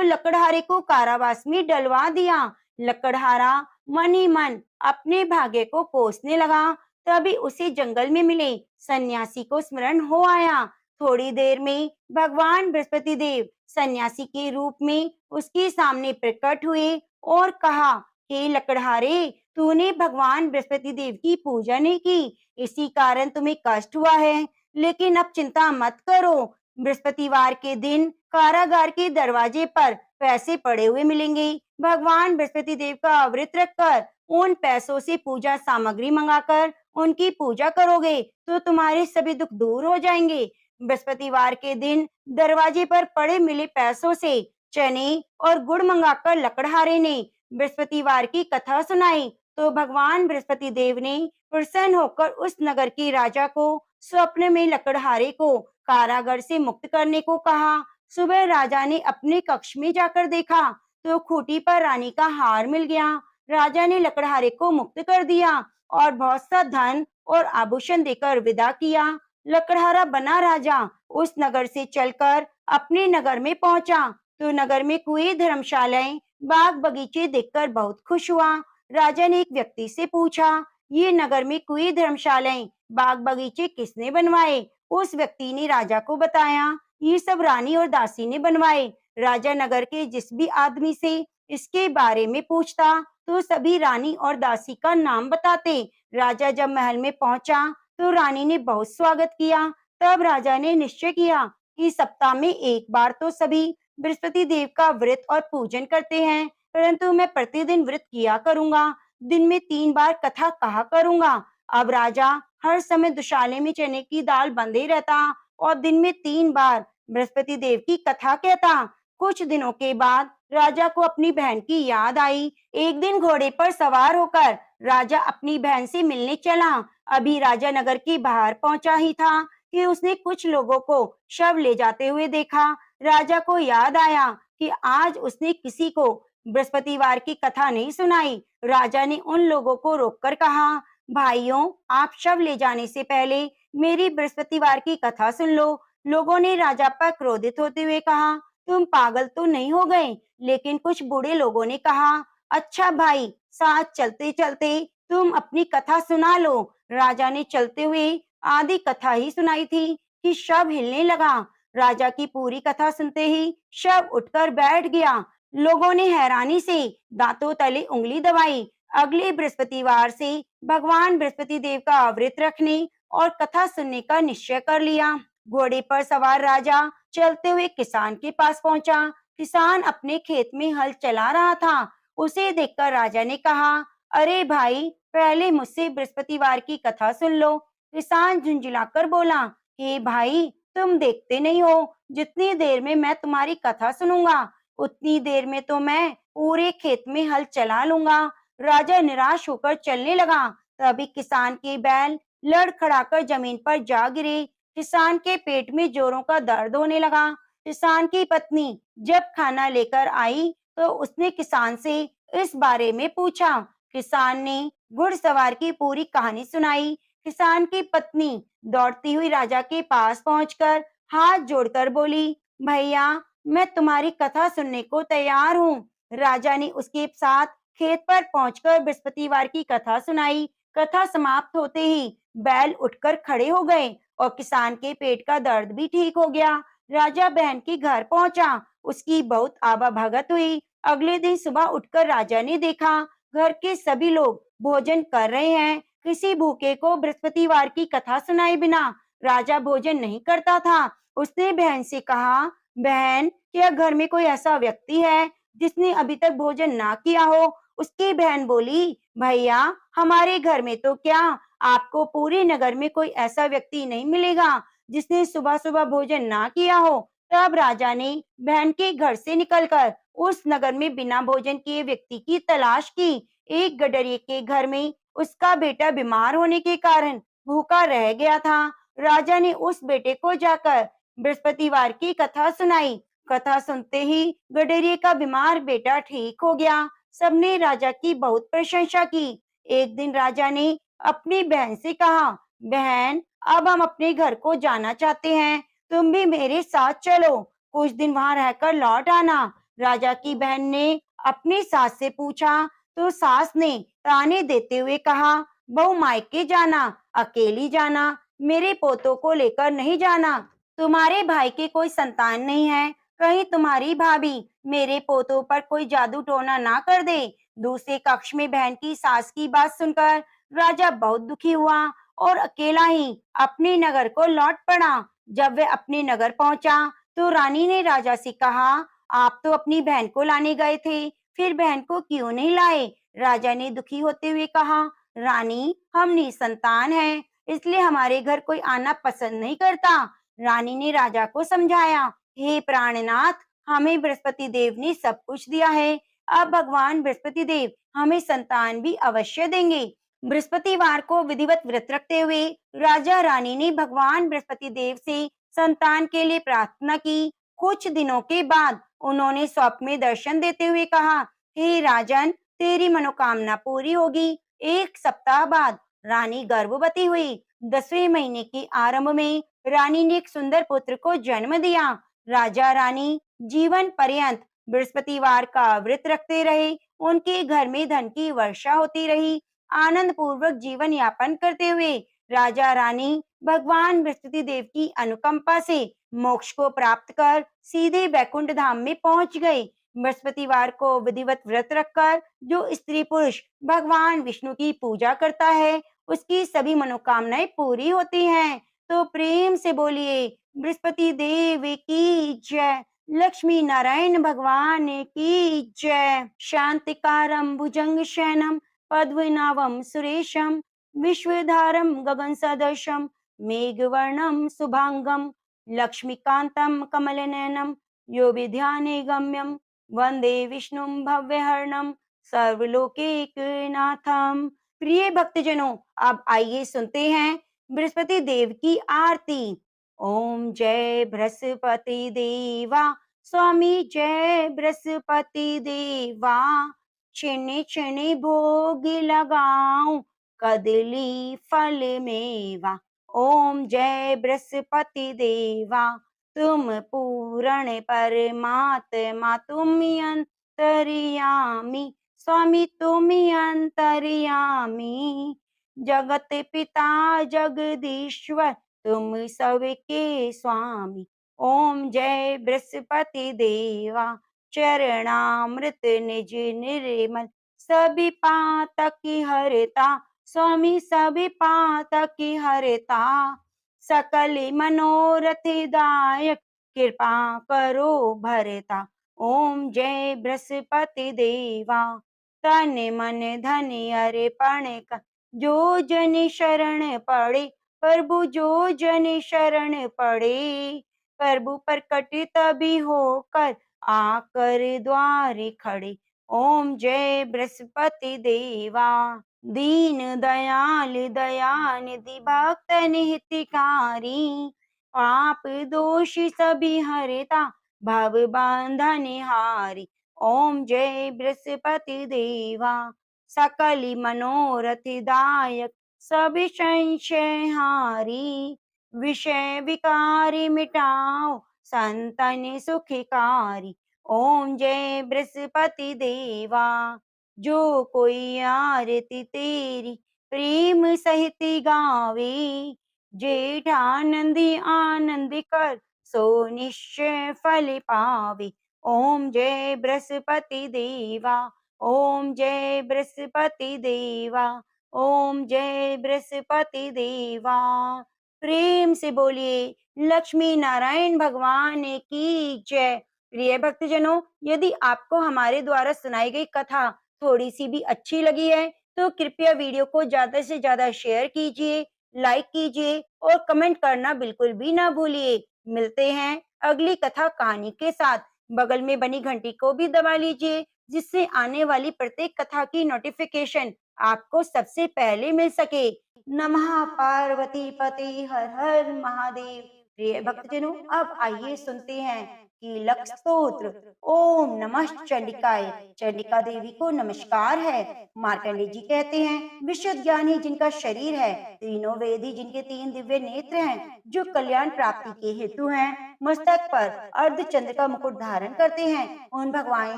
लकड़हारे को कारावास में डलवा दिया। लकड़हारा मन ही मन अपने भाग्य को कोसने लगा। तभी उसे जंगल में मिले सन्यासी को स्मरण हो आया। थोड़ी देर में भगवान बृहस्पति देव सन्यासी के रूप में उसके सामने प्रकट हुए और कहा, हे लकड़हारे, तूने भगवान बृहस्पति देव की पूजा नहीं की, इसी कारण तुम्हें कष्ट हुआ है। लेकिन अब चिंता मत करो, बृहस्पतिवार के दिन कारागार के दरवाजे पर पैसे पड़े हुए मिलेंगे। भगवान बृहस्पति देव का व्रत रखकर उन पैसों से पूजा सामग्री मंगाकर उनकी पूजा करोगे तो तुम्हारे सभी दुख दूर हो जाएंगे। बृहस्पतिवार के दिन दरवाजे पर पड़े मिले पैसों से चने और गुड़ मंगाकर लकड़हारे ने बृहस्पतिवार की कथा सुनाई तो भगवान बृहस्पति देव ने प्रसन्न होकर उस नगर के राजा को स्वप्न में लकड़हारे को कारागार से मुक्त करने को कहा। सुबह राजा ने अपने कक्ष में जाकर देखा तो खूंटी पर रानी का हार मिल गया। राजा ने लकड़हारे को मुक्त कर दिया और बहुत सा धन और आभूषण देकर विदा किया। लकड़हारा बना राजा उस नगर से चलकर अपने नगर में पहुंचा तो नगर में कुएं, धर्मशालाएं, बाग बगीचे देखकर बहुत खुश हुआ। राजा ने एक व्यक्ति से पूछा, ये नगर में कुएं, धर्मशालाएं, बाग बगीचे किसने बनवाए? उस व्यक्ति ने राजा को बताया, ये सब रानी और दासी ने बनवाए। राजा नगर के जिस भी आदमी से इसके बारे में पूछता तो सभी रानी और दासी का नाम बताते। राजा जब महल में पहुंचा तो रानी ने बहुत स्वागत किया। तब राजा ने निश्चय किया कि सप्ताह में एक बार तो सभी बृहस्पति देव का व्रत और पूजन करते हैं, परंतु मैं प्रतिदिन व्रत किया करूंगा, दिन में 3 बार कथा कहा करूंगा। अब राजा हर समय दुशाले में चने की दाल बंधे रहता और दिन में 3 बार बृहस्पति देव की कथा कहता। कुछ दिनों के बाद राजा को अपनी बहन की याद आई। एक दिन घोड़े पर सवार होकर राजा अपनी बहन से मिलने चला। अभी राजा नगर के बाहर पहुंचा ही था कि उसने कुछ लोगों को शव ले जाते हुए देखा। राजा को याद आया कि आज उसने किसी को बृहस्पतिवार की कथा नहीं सुनाई। राजा ने उन लोगों को रोककर कहा, भाइयों, आप शव ले जाने से पहले मेरी बृहस्पतिवार की कथा सुन लो। लोगों ने राजा पर क्रोधित होते हुए कहा, तुम पागल तो नहीं हो गए? लेकिन कुछ बूढ़े लोगों ने कहा, अच्छा भाई, साथ चलते चलते तुम अपनी कथा सुना लो। राजा ने चलते हुए आधी कथा ही सुनाई थी कि शव हिलने लगा। राजा की पूरी कथा सुनते ही शव उठकर बैठ गया। लोगों ने हैरानी से दांतों तले उंगली दबाई। अगले बृहस्पतिवार से भगवान बृहस्पति देव का व्रत रखने और कथा सुनने का निश्चय कर लिया। घोड़े पर सवार राजा चलते हुए किसान के पास पहुंचा। किसान अपने खेत में हल चला रहा था। उसे देखकर राजा ने कहा, अरे भाई, पहले मुझसे बृहस्पतिवार की कथा सुन लो। किसान झुंझुलाकर बोला, हे भाई, तुम देखते नहीं हो, जितनी देर में मैं तुम्हारी कथा सुनूंगा उतनी देर में तो मैं पूरे खेत में हल चला लूंगा। राजा निराश होकर चलने लगा। तभी किसान के बैल लड़खड़ाकर जमीन पर जा गिरे। किसान के पेट में जोरों का दर्द होने लगा। किसान की पत्नी जब खाना लेकर आई तो उसने किसान से इस बारे में पूछा। किसान ने घुड़सवार की पूरी कहानी सुनाई। किसान की पत्नी दौड़ती हुई राजा के पास पहुंचकर हाथ जोड़कर बोली, भैया, मैं तुम्हारी कथा सुनने को तैयार हूँ। राजा ने उसके साथ खेत पर पहुंचकर बृहस्पतिवार की कथा सुनाई। कथा समाप्त होते ही बैल उठकर खड़े हो गए और किसान के पेट का दर्द भी ठीक हो गया। राजा बहन के घर पहुंचा। उसकी बहुत आवाभगत हुई। अगले दिन सुबह उठकर राजा ने देखा घर के सभी लोग भोजन कर रहे हैं। किसी भूखे को बृहस्पतिवार की कथा सुनाए बिना राजा भोजन नहीं करता था। उसने बहन से कहा, बहन, क्या घर में कोई ऐसा व्यक्ति है जिसने अभी तक भोजन ना किया हो? उसकी बहन बोली, भैया, हमारे घर में तो क्या, आपको पूरे नगर में कोई ऐसा व्यक्ति नहीं मिलेगा जिसने सुबह सुबह भोजन ना किया हो। तब राजा ने बहन के घर से निकलकर उस नगर में बिना भोजन किए व्यक्ति की तलाश की। एक गडरिये के घर में उसका बेटा बीमार होने के कारण भूखा रह गया था। राजा ने उस बेटे को जाकर बृहस्पतिवार की कथा सुनाई। कथा सुनते ही गडरिये का बीमार बेटा ठीक हो गया। सबने राजा की बहुत प्रशंसा की। एक दिन राजा ने अपनी बहन से कहा, बहन, अब हम अपने घर को जाना चाहते हैं, तुम भी मेरे साथ चलो, कुछ दिन वहां रहकर लौट आना। राजा की बहन ने अपनी सास से पूछा तो सास ने ताने देते हुए कहा, बहू मायके जाना, अकेली जाना, मेरे पोतों को लेकर नहीं जाना। तुम्हारे भाई के कोई संतान नहीं है, कहीं तुम्हारी भाभी मेरे पोतों पर कोई जादू टोना ना कर दे। दूसरे कक्ष में बहन की सास की बात सुनकर राजा बहुत दुखी हुआ और अकेला ही अपने नगर को लौट पड़ा। जब वह अपने नगर पहुंचा तो रानी ने राजा से कहा, आप तो अपनी बहन को लाने गए थे, फिर बहन को क्यों नहीं लाए? राजा ने दुखी होते हुए कहा, रानी, हम निसंतान हैं, इसलिए हमारे घर कोई आना पसंद नहीं करता। रानी ने राजा को समझाया, हे प्राणनाथ, हमें बृहस्पति देव ने सब कुछ दिया है, अब भगवान बृहस्पति देव हमें संतान भी अवश्य देंगे। बृहस्पतिवार को विधिवत व्रत रखते हुए राजा रानी ने भगवान बृहस्पति देव से संतान के लिए प्रार्थना की। कुछ दिनों के बाद उन्होंने स्वप्न में दर्शन देते हुए कहा, हे राजन, तेरी मनोकामना पूरी होगी। एक सप्ताह बाद रानी गर्भवती हुई। 10वें महीने के आरंभ में रानी ने एक सुंदर पुत्र को जन्म दिया। राजा रानी जीवन पर्यंत बृहस्पतिवार का व्रत रखते रहे। उनके घर में धन की वर्षा होती रही। आनंद पूर्वक जीवन यापन करते हुए राजा रानी भगवान बृहस्पति देव की अनुकंपा से मोक्ष को प्राप्त कर सीधे बैकुंठ धाम में पहुंच गए। बृहस्पतिवार को विधिवत व्रत रखकर जो स्त्री पुरुष भगवान विष्णु की पूजा करता है, उसकी सभी मनोकामनाएं पूरी होती हैं। तो प्रेम से बोलिए, बृहस्पति देव की जय, लक्ष्मी नारायण भगवान की जय। शांतिकारं भुजंग शयनम पद्मनाभं सुरेशम विश्वधारं गगन सदृशम मेघवर्णम शुभांगम लक्ष्मीकांतं कमलनयनं यो विध्याने गम्यम वंदे विष्णुं भव्यहरणं सर्वलोकैकनाथम। प्रिय भक्तजनों, अब आइए सुनते हैं बृहस्पति देव की आरती। ओम जय बृहस्पति देवा, स्वामी जय बृहस्पति देवा, छिने छिने भोग लगाऊं कदली फल मेवा। ओम जय बृहस्पति देवा, तुम पूर्ण परमात्मा, तुम अंतर्यामी, स्वामी तुम अंतर्यामी, जगत पिता जगदीश्वर, तुम सबके स्वामी। ओम जय बृहस्पति देवा, चरणामृत निज निर्मल, सभी पातक की हरता, स्वामी सभी पातक की हरता, सकल मनोरथ दायक, कृपा करो भरता। ओम जय बृहस्पति देवा, तन मन धन अर्पण कर, जो जन शरण पड़े, प्रभु जो जन शरण पड़े, प्रभु प्रकट तभी होकर आकर द्वारे खड़े। ओम जय बृहस्पति देवा, दीन दयाल दयानिधि भक्त हितकारी, पाप दोष सभी हरता, भव बंधन हारी। ओम जय बृहस्पति देवा, सकल मनोरथ दायक, सभी संशय हारी, विषय विकारी मिटाओ, संतन सुखकारी। ओम जय बृहस्पति देवा, जो कोई आरती तेरी प्रेम सहित गावे, जेठानंदी आनंद कर, सो निश्चय फल पावे। ओम जय बृहस्पति देवा, ओम जय बृहस्पति देवा, ओम जय बृहस्पति देवा। प्रेम से बोलिए, लक्ष्मी नारायण भगवान की जय। प्रिय भक्तजनों, यदि आपको हमारे द्वारा सुनाई गई कथा थोड़ी सी भी अच्छी लगी है तो कृपया वीडियो को ज्यादा से ज्यादा शेयर कीजिए, लाइक कीजिए और कमेंट करना बिल्कुल भी ना भूलिए। मिलते हैं अगली कथा कहानी के साथ। बगल में बनी घंटी को भी दबा लीजिए, जिससे आने वाली प्रत्येक कथा की नोटिफिकेशन आपको सबसे पहले मिल सके। नमः पार्वती पते हर हर महादेव। प्रिय भक्तजनों, अब आइए सुनते हैं कीलक स्तोत्र। ओम नमः चंडिकाय। चंडिका देवी को नमस्कार है। मार्कंडे जी कहते हैं, विशुद्ध ज्ञानी जिनका शरीर है, तीनों वेदी जिनके 3 दिव्य नेत्र हैं, जो कल्याण प्राप्ति के हेतु हैं, मस्तक पर अर्धचंद्र का मुकुट धारण करते हैं, उन भगवान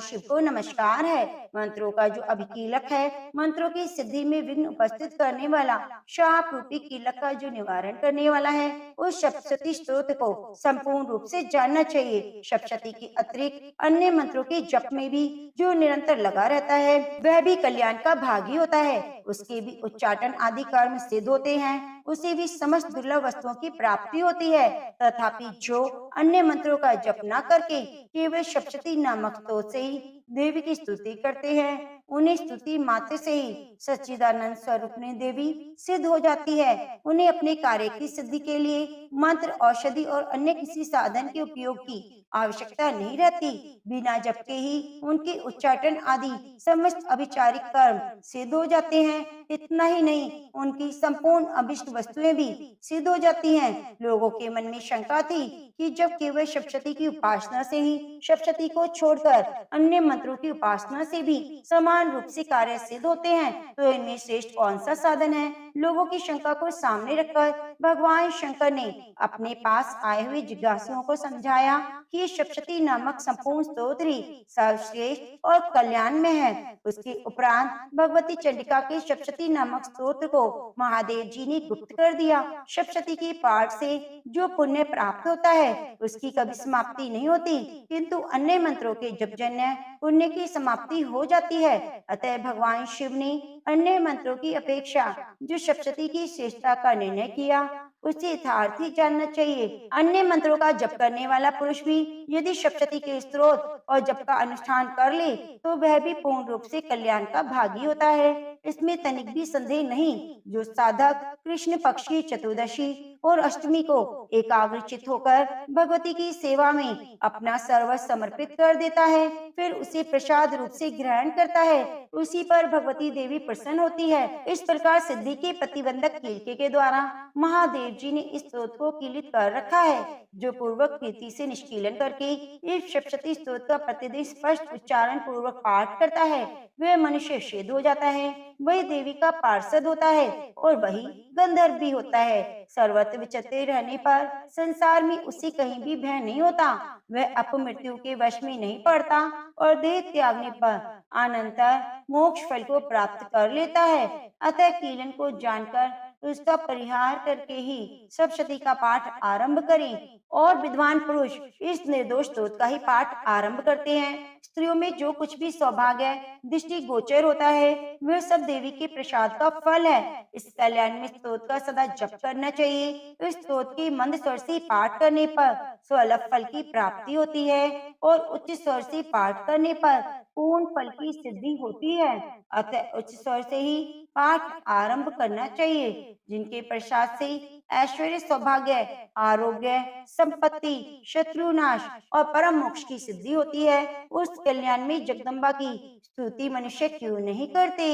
शिव को नमस्कार है। मंत्रों का जो अभिकीलक है, मंत्रों की सिद्धि में विघ्न उपस्थित करने वाला, शाप रूपी कीलक का जो निवारण करने वाला है, उस सप्तशती स्तोत्र को संपूर्ण रूप से जानना चाहिए। सप्तशती के अतिरिक्त अन्य मंत्रों के जप में भी जो निरंतर लगा रहता है, वह भी कल्याण का भागी होता है। उसके भी उच्चाटन आदि कर्म सिद्ध होते हैं, उसे भी समस्त दुर्लभ वस्तुओं की प्राप्ति होती है। तथापि जो अन्य मंत्रों का जप न करके केवल सप्तशती नामक स्तोत्र से ही देवी की स्तुति करते हैं, उन्हें स्तुति मात्र से ही सच्चिदानंद स्वरूप ने देवी सिद्ध हो जाती है। उन्हें अपने कार्य की सिद्धि के लिए मंत्र, औषधि और अन्य किसी साधन के उपयोग की आवश्यकता नहीं रहती। बिना जप के ही उनके उच्चाटन आदि समस्त अभिचारिक कर्म सिद्ध हो जाते हैं। इतना ही नहीं, उनकी संपूर्ण अभिष्ट वस्तुएं भी सिद्ध हो जाती हैं। लोगों के मन में शंका थी कि जब केवल सप्तशती की उपासना से ही, सप्तशती को छोड़कर अन्य मंत्रों की उपासना से भी समान रूप से कार्य सिद्ध होते हैं, तो इनमें श्रेष्ठ कौन सा साधन है? लोगों की शंका को सामने रखकर भगवान शंकर ने अपने पास आए हुए जिज्ञासुओं को समझाया कि सप्तशती नामक संपूर्ण स्तोत्र ही सर्वश्रेष्ठ और कल्याण में है। उसके उपरांत भगवती चंडिका के सप्तशती नामक स्तोत्र को महादेव जी ने गुप्त कर दिया। सप्तशती के पाठ से जो पुण्य प्राप्त होता है, उसकी कभी समाप्ति नहीं होती, किंतु अन्य मंत्रों के जप जन्य पुण्य की समाप्ति हो जाती है। अतः भगवान शिव ने अन्य मंत्रों की अपेक्षा जो सप्तशती की श्रेष्ठता का निर्णय किया, उसे यथार्थ ही जानना चाहिए। अन्य मंत्रों का जप करने वाला पुरुष भी यदि सप्तशती के स्तोत्र और जप का अनुष्ठान कर ले, तो वह भी पूर्ण रूप से कल्याण का भागी होता है, इसमें तनिक भी संदेह नहीं। जो साधक कृष्ण पक्ष की चतुर्दशी और अष्टमी को एकाग्रचित होकर भगवती की सेवा में अपना सर्वस्व समर्पित कर देता है, फिर उसे प्रसाद रूप से ग्रहण करता है, उसी पर भगवती देवी प्रसन्न होती है। इस प्रकार सिद्धि के प्रतिबंधक कीलके के द्वारा महादेव जी ने इस स्तोत्र को कीलित कर रखा है। जो पूर्वक कीर्ति से निष्कीलन करके इस सप्तशती स्तोत्र का प्रतिदिन स्पष्ट उच्चारण पूर्वक पाठ करता है, वह मनुष्य सिद्ध हो जाता है, वही देवी का पार्षद होता है और वही गंधर्व भी होता है। सर्वत्र विचरते रहने पर संसार में उसे कहीं भी भय नहीं होता, वह अपमृत्यु के वश में नहीं पड़ता और देह त्यागने पर अनंतर मोक्ष फल को प्राप्त कर लेता है। अतः कीलन को जानकर उसका परिहार करके ही सप्तशती का पाठ आरंभ करें। और विद्वान पुरुष इस निर्दोष स्तोत्र का ही पाठ आरंभ करते हैं। स्त्रियों में जो कुछ भी सौभाग्य दृष्टि गोचर होता है, वह सब देवी के प्रसाद का फल है। इस कल्याण में स्तोत्र का सदा जप करना चाहिए। तो इस स्तोत्र के मंद स्वर से पाठ करने पर सुलभ फल की प्राप्ति होती है और उच्च स्वर से पाठ करने पर पूर्ण फल की सिद्धि होती है। अतः उच्च स्वर से ही पाठ आरंभ करना चाहिए। जिनके प्रसाद से ऐश्वर्य, सौभाग्य, आरोग्य, संपत्ति, शत्रुनाश और परम मोक्ष की सिद्धि होती है, उस कल्याण में जगदम्बा की स्तुति मनुष्य क्यों नहीं करते।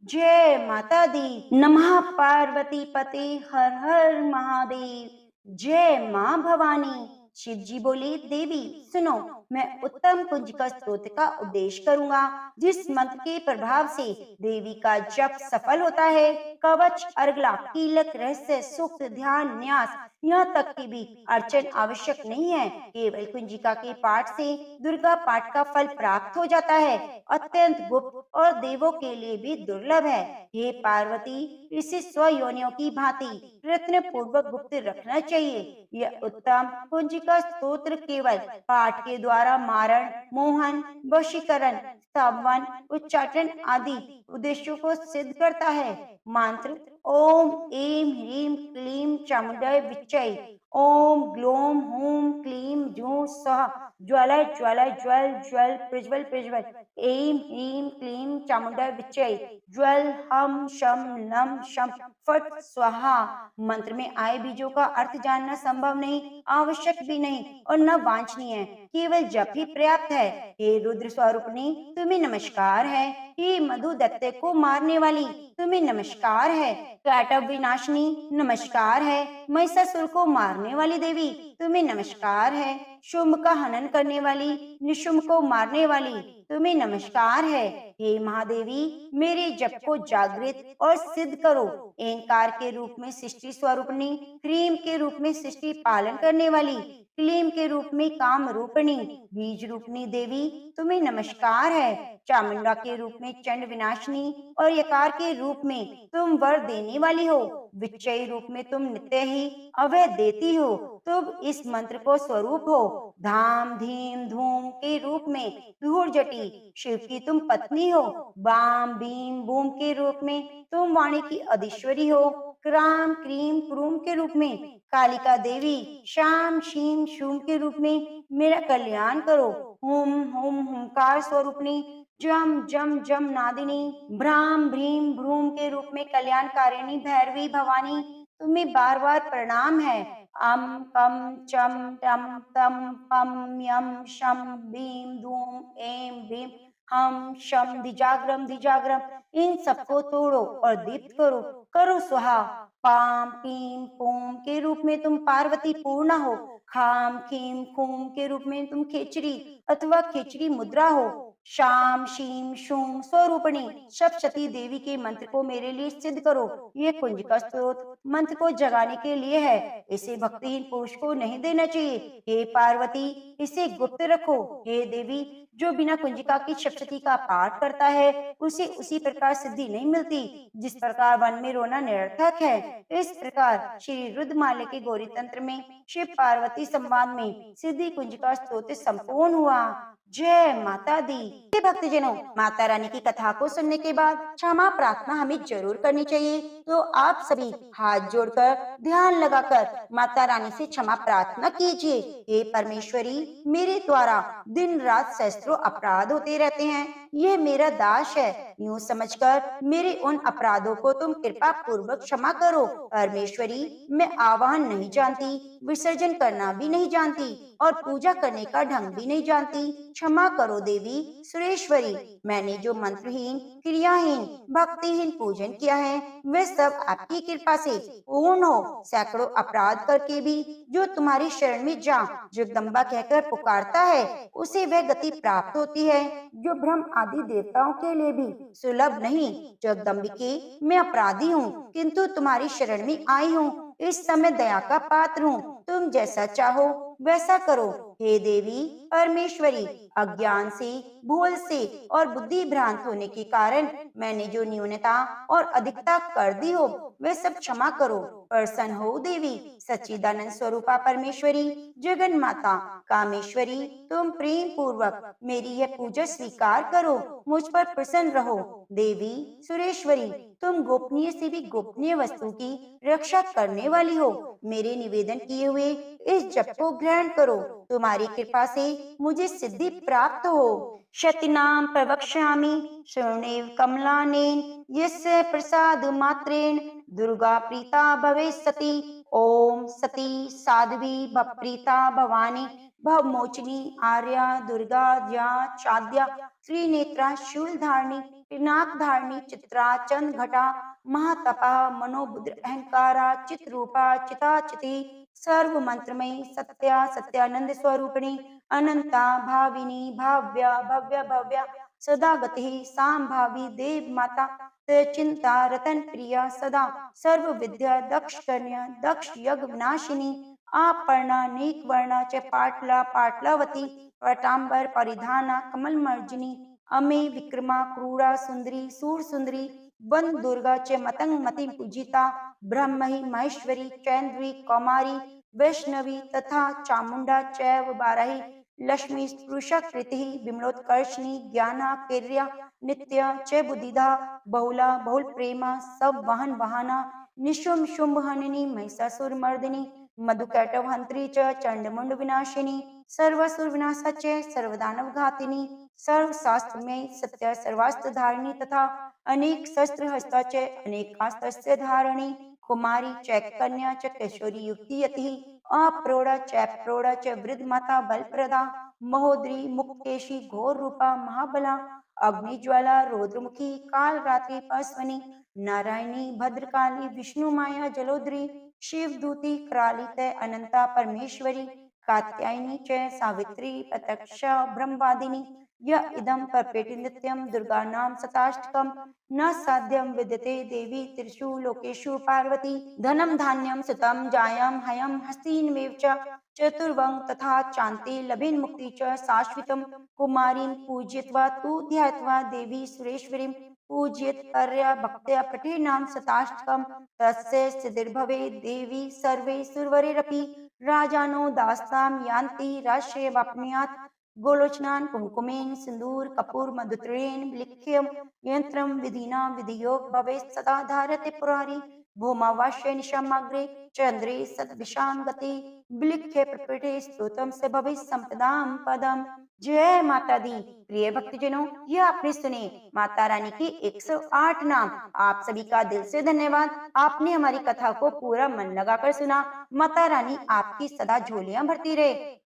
जय माता दी। नमः पार्वती पते हर हर महादेव। जय माँ भवानी। शिव जी बोले, देवी सुनो, मैं उत्तम कुंजिका स्तोत्र का उपदेश करूंगा, जिस मंत्र के प्रभाव से देवी का जप सफल होता है। कवच, अर्गला, कीलक, रहस्य, सूक्त, ध्यान, न्यास, यहाँ तक की भी अर्चन आवश्यक नहीं है। केवल कुंजिका के पाठ से दुर्गा पाठ का फल प्राप्त हो जाता है। अत्यंत गुप्त और देवों के लिए भी दुर्लभ है। हे पार्वती, इसे स्वयोनियों की भांति प्रयत्न पूर्वक गुप्त रखना चाहिए। यह उत्तम कुंजिका स्तोत्र केवल पाठ के द्वारा मारण, मोहन, वशीकरण, स्तवन, उच्चाटन आदि उद्देश्यों को सिद्ध करता है। मंत्र: ओम ऐं ह्रीं क्लीं चामुंडाय विच्चै। ओम ग्लोम हूं क्लीं जूं स्वाहा। ज्वलय ज्वलय ज्वल ज्वल प्रज्वल प्रज्वल। ऐं ह्रीं क्लीं चामुंडाय विच्चै। ज्वल हम शम लम शम फट स्वाहा। मंत्र में आए बीजों का अर्थ जानना संभव नहीं, आवश्यक भी नहीं और न वांछनीय है, केवल जप ही पर्याप्त है। हे रुद्र स्वरूपनी, तुम्हें नमस्कार है। हे मधु दैत्य को मारने वाली, तुम्हें नमस्कार है। कैटव विनाशिनी, नमस्कार है। महिषासुर को मारने वाली देवी, तुम्हें नमस्कार है। शुंभ का हनन करने वाली, निशुंभ को मारने वाली, तुम्हें नमस्कार है। हे महादेवी, मेरे जप को जागृत और सिद्ध करो। एंकार के रूप में सृष्टि स्वरूपनी, क्रीम के रूप में सृष्टि पालन करने वाली, क्लीम के रूप में काम रूपिणी, बीज रूपिणी देवी तुम्हें नमस्कार है। चामुंडा के रूप में चंड विनाशिनी और यकार के रूप में तुम वर देने वाली हो। विच्चय रूप में तुम नित्य ही अभय देती हो। तुम इस मंत्र को स्वरूप हो। धाम धीम धूम के रूप में धूर जटी शिव की तुम पत्नी हो। बाम भीम बूम के रूप में तुम वाणी की अधीश्वरी हो। क्राम क्रीम क्रूम के रूप में कालिका देवी, शाम शीम शूम के रूप में मेरा कल्याण करो। हुम हुम हुंकार स्वरूपणी, जम जम जम नादिनी, भ्राम भ्रीम भ्रूम के रूप में कल्याणकारिणी भैरवी भवानी तुम्हें बार बार प्रणाम है। अम कम चम टम तम पम यम शम भीम धूम एम भीम हम शम दिजाग्रम दिजाग्रम, इन सबको तोड़ो और दीप्त करो। करो सुहा। पाम पीम पोम के रूप में तुम पार्वती पूर्णा हो। खाम खीम खूम के रूप में तुम खेचरी अथवा खेचरी मुद्रा हो। शाम शीम शूम स्वरूपणी सप्तशती देवी के मंत्र को मेरे लिए सिद्ध करो। ये कुंजिका स्त्रोत मंत्र को जगाने के लिए है, इसे भक्तिहीन पुरुष को नहीं देना चाहिए। हे पार्वती, इसे गुप्त रखो। हे देवी, जो बिना कुंजिका की सप्तशती का पाठ करता है उसे उसी प्रकार सिद्धि नहीं मिलती जिस प्रकार वन में रोना निरर्थक है। इस प्रकार श्री रुद्रमाला के गौरी तंत्र में शिव पार्वती संवाद में सिद्धि कुंजिका स्तोत्र संपूर्ण हुआ। जय माता दी। हे भक्तजनों, माता रानी की कथा को सुनने के बाद क्षमा प्रार्थना हमें जरूर करनी चाहिए। तो आप सभी हाथ जोड़कर ध्यान लगाकर माता रानी से क्षमा प्रार्थना कीजिए। हे परमेश्वरी, मेरे द्वारा दिन रात सहस्त्रों अपराध होते रहते हैं, यह मेरा दास है, यूं समझकर मेरे उन अपराधों को तुम कृपा पूर्वक क्षमा करो। परमेश्वरी, मैं आवाहन नहीं जानती, विसर्जन करना भी नहीं जानती और पूजा करने का ढंग भी नहीं जानती। क्षमा करो देवी सुरेश्वरी, मैंने जो मंत्रहीन क्रियाहीन भक्तिहीन पूजन किया है वह सब आपकी कृपा से पूर्ण हो। सैकड़ों अपराध करके भी जो तुम्हारी शरण में जा जगदम्बा कहकर पुकारता है उसे वह गति प्राप्त होती है जो ब्रह्म आदि देवताओं के लिए भी सुलभ नहीं। जगदम्बिके, मैं अपराधी हूँ किंतु तुम्हारी शरण में आई हूँ। इस समय दया का पात्र हूँ, तुम जैसा चाहो वैसा करो। हे देवी परमेश्वरी, अज्ञान से भूल से और बुद्धि भ्रांत होने के कारण मैंने जो न्यूनता और अधिकता कर दी हो वह सब क्षमा करो। प्रसन्न हो देवी सच्चिदानंद स्वरूपा परमेश्वरी, जगन माता कामेश्वरी, तुम प्रेम पूर्वक मेरी यह पूजा स्वीकार करो, मुझ पर प्रसन्न रहो। देवी सुरेश्वरी, तुम गोपनीय से भी गोपनीय वस्तु की रक्षा करने वाली हो, मेरे निवेदन किए हुए इस जप को ग्रहण करो। तुम्हारी कृपा से मुझे सिद्धि प्राप्त हो। शतिनाम प्रवक्ष्यामि शरणेव कमलानेन, यस्य प्रसाद मात्रेण दुर्गा प्रीता भवे सती। ओम सती साध्वी भवप्रीता भवानी भवमोचनी आर्या दुर्गा ज्या चाद्या त्रिनेत्रा शूलधारिणी पिनाक धारिणी चित्रा चंद घटा महातपा मनोबुद्र अहंकारा चित्रूपा चिताचिति सर्व मंत्रमयी सत्या सत्यानंद स्वरूपिणी अनंता भाविनी भाव्या भव्य भव्या सदा गति सांभावी देव माता चिंता रतन प्रिया सदा सर्व विद्या दक्ष कन्या दक्ष यज्ञ विनाशिनी आपर्णा नीक वर्णा च पाटला पाटलावती पटांबर परिधाना कमल मर्जिनी अमे विक्रमा क्रूरा सुंदरी सूर सुंदरी वन दुर्गा च मतंग मति पूजिता ब्रह्महि महेश्वरी चैन्द्री कौमारी वैष्णवी तथा चामुंडा चैव बारही लक्ष्मी स्पृशकृति विमलोत्कर्षणी ज्ञाना किर्या नित्य च बुद्धिदा बहुला बहुल प्रेमा सब वाहन वाहना निशुम शुंभ हननी महिषासुर मर्दिनी मधुकैटव हंत्री च चंडमुंड विनाशिनी सर्वसुर विनाशा च सर्वदानव घातिनी सर्व शास्त्र में सत्य सर्वास्त्र धारिणी तथा अनेक शस्त्र हस्ता च अनेकास्त्र धारिणी कुमारी चैक कन्या च किशोरी युक्ति यति अप्रोड़ा चैप्रोड़ा च वृद्ध माता बलप्रदा महोदरी मुक्तेशी घोर रूपा महाबला अग्नि ज्वाला रौद्रमुखी काल रात्रि पार्श्वनी नारायणी भद्रकाली विष्णु माया जलोदरी शिव दूती कराली तय अनंता परमेश्वरी कात्यायनी च सावित्री प्रत्यक्षा ब्रह्मवादिनी यह इदं परपेटि नित्यं दुर्गा नाम शताष्टकम् न साध्यं विद्यते देवी त्रिषु लोकेषु पार्वती धनं धान्यं सुतं जायं हयं हस्तिनमेव च चतुर्वंग तथा चान्ते लभेन मुक्ति च शाश्वतं कुमारीं पूजयित्वा तु ध्यात्वा देवी सुरेश्वरीं पूजयेत् भक्त्या पठेनां शताष्टकं तस्य सिद्धिर्भवेत् देवी सर्वे सुरवरेरपि राजानो दास्तां यान्ति राष्ट्रयवाप्नुयात् गोलोचनान् कुङ्कुमेन सिन्दूर कपूर मधुत्रेण विलिख्य यन्त्रं विधिना विधियोग भवेत् सदा धारते पुरारी भूमावास्य निशामाग्रे चंद्रे सतदिशां गते विलिख्य प्रकटे स्तोत्रम से भविष्य संपदाम पदम। जय माता दी। प्रिय भक्तजनों, यह आपने सुने माता रानी की 108 नाम। आप सभी का दिल से धन्यवाद। आपने हमारी कथा को पूरा मन लगाकर सुना। माता रानी आपकी सदा झोलियां भरती रहे।